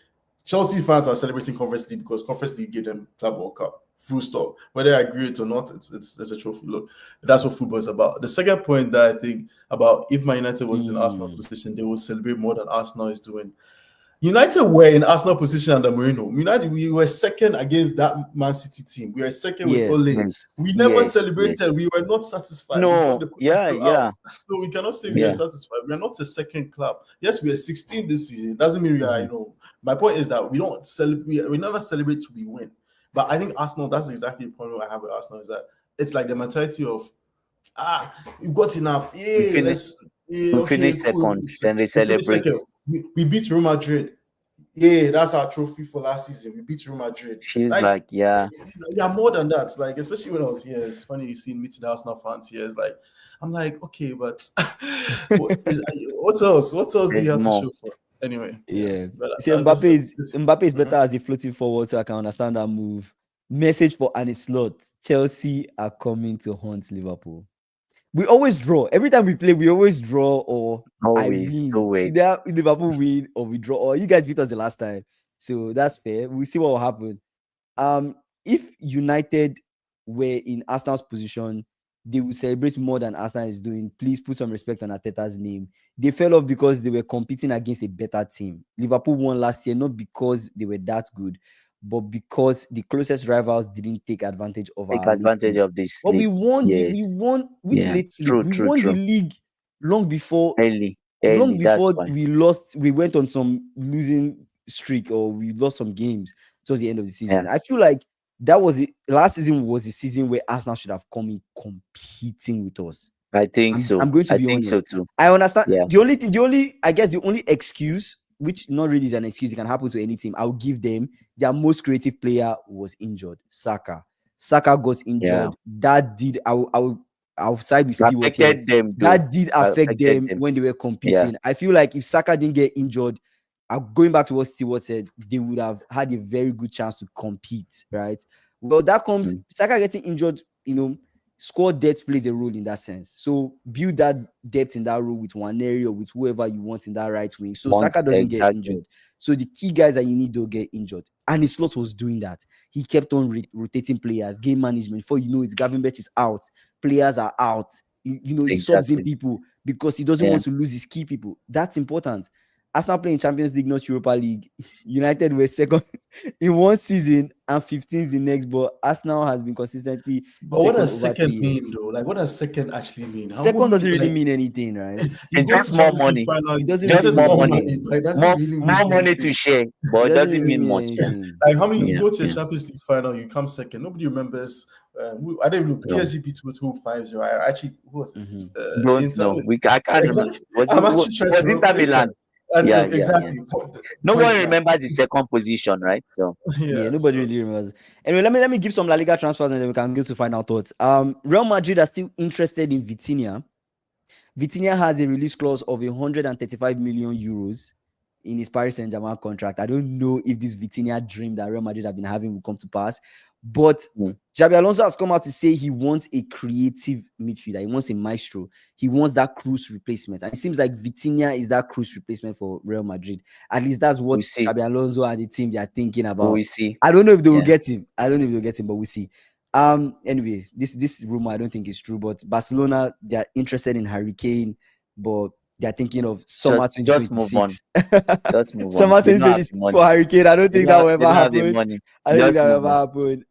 Chelsea fans are celebrating Conference League because Conference League gave them Club World Cup. Full stop. Whether I agree with it or not, it's a trophy. Look, that's what football is about. The second point that I think about, if Man United was in Arsenal's position, they would celebrate more than Arsenal is doing. United were in Arsenal position under Mourinho. United, we were second against that Man City team. We were second with Ole. We never celebrated. We were not satisfied. No, So we cannot say we are satisfied. We are not a second club. Yes, we are 16 this season. It doesn't mean we are, My point is that we don't celebrate. We never celebrate till we win. But I think Arsenal, that's exactly the problem I have with Arsenal, is that it's like the mentality of, you got enough. We finished second, then they celebrate. We beat Real Madrid. Yeah, that's our trophy for last season. We beat Real Madrid. She's like, yeah, more than that. Like, especially when I was here, it's funny you see meeting Arsenal fans here. It's like, I'm like, okay, but what else? What else do you have to show for? Anyway, See, Mbappe is better as a floating forward, so I can understand that move. Message for Arne Slot: Chelsea are coming to haunt Liverpool. We always draw. Every time we play, we always draw or either Liverpool win or we draw. Or you guys beat us the last time, so that's fair. We'll see what will happen. If United were in Arsenal's position, they will celebrate more than Arsenal is doing. Please put some respect on Arteta's name. They fell off because they were competing against a better team. Liverpool won last year, not because they were that good, but because the closest rivals didn't take advantage of this. But we won the league long before we lost. We went on some losing streak or we lost some games towards the end of the season. I feel like that was it. Last season was the season where Arsenal should have come in competing with us. I think so. I'm going to be honest. So too. I understand. The only excuse, which not really is an excuse, it can happen to any team, I'll give them, their most creative player was injured. Saka got injured. That did I'll side with Stewart here. That did affect them when they were competing. I feel like if Saka didn't get injured, going back to what Stewart said, they would have had a very good chance to compete, right? Well, that comes Saka getting injured, squad depth plays a role in that sense. So build that depth in that role with Waneri or with whoever you want in that right wing. So Saka doesn't get injured. So the key guys that you need don't get injured. And his slot was doing that. He kept on rotating players, game management. Before you know it, Gravenberch is out. Players are out. He subs in people because he doesn't want to lose his key people. That's important. Arsenal playing Champions League, not Europa League. United were second in one season and 15th the next, but Arsenal has been consistently. But what does second mean, though? Like, what does second actually mean? Second doesn't really mean anything, right? It's just more money. It doesn't just more money. Like, more money to share, but it doesn't mean much. Like, how many you go to a Champions League final, you come second. Nobody remembers. I don't know. PSG beat Liverpool 5-0. I actually, who was it? Don't know. I can't remember. Was Inter Milan? Exactly. No one remembers the second position, right? So nobody really remembers. Anyway, let me give some La Liga transfers and then we can go to final thoughts. Real Madrid are still interested in Vitinha. Vitinha has a release clause of 135 million euros. in his Paris Saint-Germain contract. I don't know if this Vitinha dream that Real Madrid have been having will come to pass. But Xabi Alonso has come out to say he wants a creative midfielder. He wants a maestro. He wants that Cruz replacement. And it seems like Vitinha is that Cruz replacement for Real Madrid. At least that's what Xabi Alonso and the team they are thinking about. We see. I don't know if they will get him. I don't know if they'll get him, but we'll see. Anyway, this rumor I don't think is true, but Barcelona, they're interested in Harry Kane, but they're thinking of summer 2026. Just move on. Just move on. Summer 2026 for Harry Kane. I don't think that will ever happen. I don't think that will ever happen.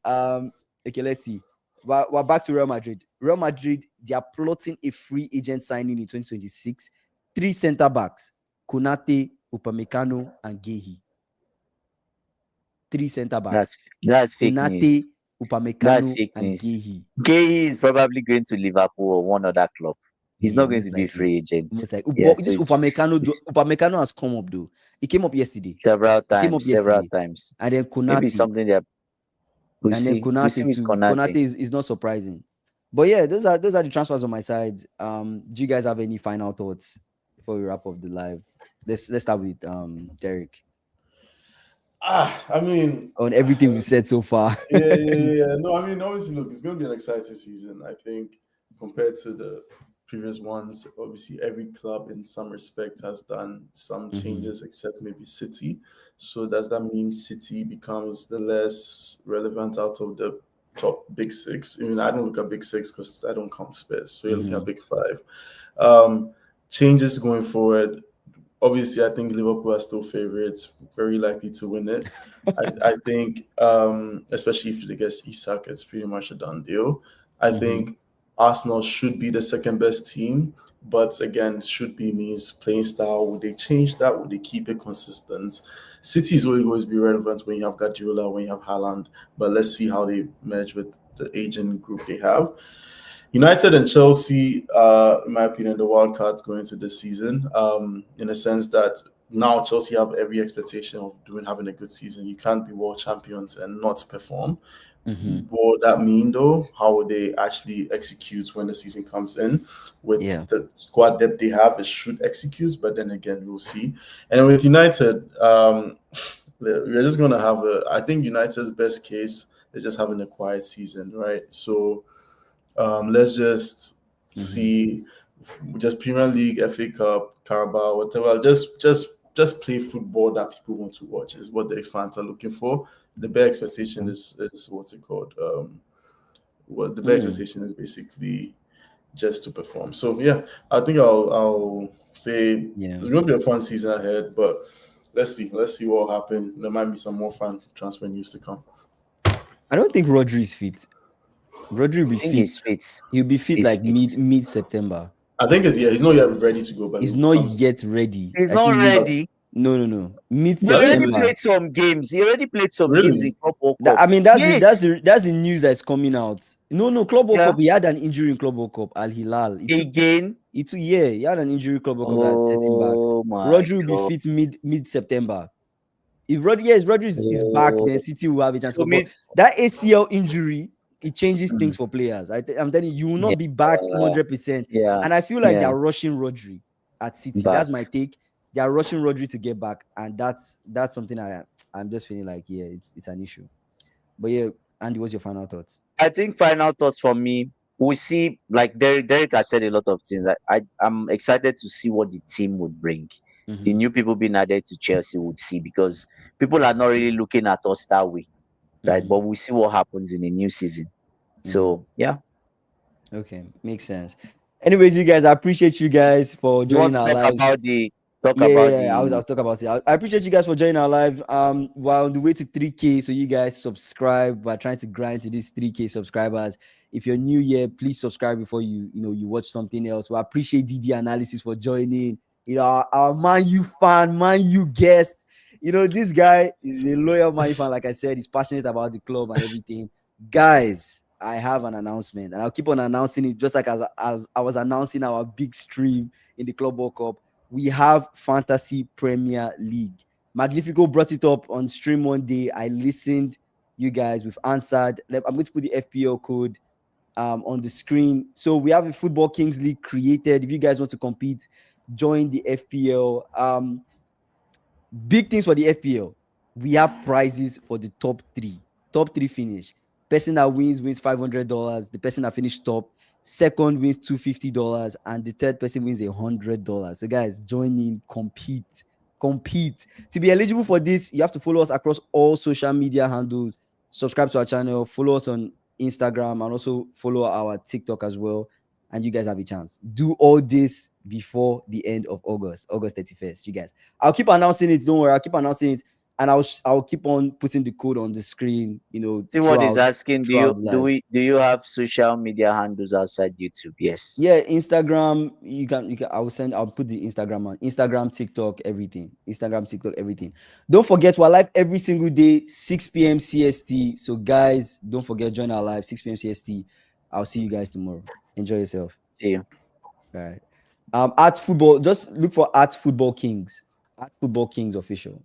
Okay, let's see. We're back to Real Madrid. Real Madrid, they are plotting a free agent signing in 2026. 3 center backs: Konate, Upamecano, and Guehi. 3 center backs. That's fake Konate, news. Upamecano, and Guehi. Guehi is probably going to Liverpool or one other club. He's not going to be a free agent. This Upamecano has come up though. He came up yesterday. Several times. And then Konate. Maybe something that Konate is not surprising. But yeah, those are the transfers on my side. Do you guys have any final thoughts before we wrap up the live? Let's start with Derek. I mean, on everything we said so far. Yeah. No, I mean, obviously, look, it's going to be an exciting season. I think compared to the previous ones, obviously, every club in some respect has done some changes, except maybe City. So does that mean City becomes the less relevant out of the top big 6? I mean, I don't look at big 6 because I don't count Spurs. So you're looking at big 5. Changes going forward. Obviously, I think Liverpool are still favorites, very likely to win it. I think, especially if they get Isak, it's pretty much a done deal. I think Arsenal should be the second best team, but again, should be means playing style. Would they change that? Would they keep it consistent? City is always going to be relevant when you have Guardiola, when you have Haaland, but let's see how they merge with the aging group they have. United and Chelsea, in my opinion, the wild cards going into this season, in a sense that now Chelsea have every expectation of having a good season. You can't be world champions and not perform. What would that mean, though? How would they actually execute when the season comes in? With the squad depth they have, it should execute, but then again, we'll see. And with United, we're just going to have I think United's best case is just having a quiet season, right? So let's just see, just Premier League, FA Cup, Carabao, whatever. Just play football that people want to watch is what the fans are looking for. The bare expectation is what's it called? What the bare expectation is basically just to perform. So yeah, I think I'll say it's going to be a fun season ahead, but let's see what will happen. There might be some more fun transfer news to come. I don't think Rodri is fit. Rodri will be fit. He'll be fit like mid-September. I think he's not yet ready to go back. He's not yet ready. He's not ready. No. Mid-September. He already played some games. Games in Club World Cup. I mean, that's the news that's coming out. No, Club World Cup. He had an injury in Club World Cup. Al Hilal. He had an injury in Club World Cup that set him back. Rodri will be fit mid-September. If Rodri is back, then City will have a chance. That ACL injury, it changes things for players. I'm telling you, you will not be back 100%. And I feel like they are rushing Rodri at City. That's my take. They are rushing Rodri to get back, and that's something I'm just feeling like it's an issue. But yeah, Andy, what's your final thoughts? I think final thoughts for me, we see, like Derek has said a lot of things. I'm excited to see what the team would bring. The new people being added to Chelsea would see, because people are not really looking at us that way, right? But we'll see what happens in the new season. So yeah. Okay, makes sense. Anyways, you guys, I appreciate you guys for joining our live. I was talking about it. I appreciate you guys for joining our live. We're on the way to 3K, so you guys subscribe. We're trying to grind to these 3K subscribers. If you're new here, please subscribe before you watch something else. We appreciate DD Analysis for joining. Our Man U fan, Man U guest. This guy is a loyal Man U fan. Like I said, he's passionate about the club and everything. Guys, I have an announcement, and I'll keep on announcing it, just like as I was announcing our big stream in the Club World Cup. We have Fantasy Premier League. Magnifico brought it up on stream one day. I listened. You guys, we've answered. I'm going to put the FPL code on the screen. So we have a Football Kings League created. If you guys want to compete, join the FPL. big things for the FPL. We have prizes for the top three. Top three finish. Person that wins $500. The person that finished top. Second wins $250, and the third person wins $100. So guys, join in, compete. To be eligible for this, you have to follow us across all social media handles. Subscribe to our channel, follow us on Instagram, and also follow our TikTok as well. And you guys have a chance. Do all this before the end of August 31st. You guys, I'll keep announcing it. Don't worry, I'll keep announcing it, and I'll keep on putting the code on the screen. See what is asking. Do you have social media handles outside YouTube? Yes. Yeah, Instagram. You can. I'll put the Instagram on Instagram, TikTok, everything. Don't forget, we're live every single day, 6 p.m. CST. So guys, don't forget, join our live 6 p.m. CST. I'll see you guys tomorrow. Enjoy yourself. See you. All right. At football, just look for at Football Kings. At Football Kings official.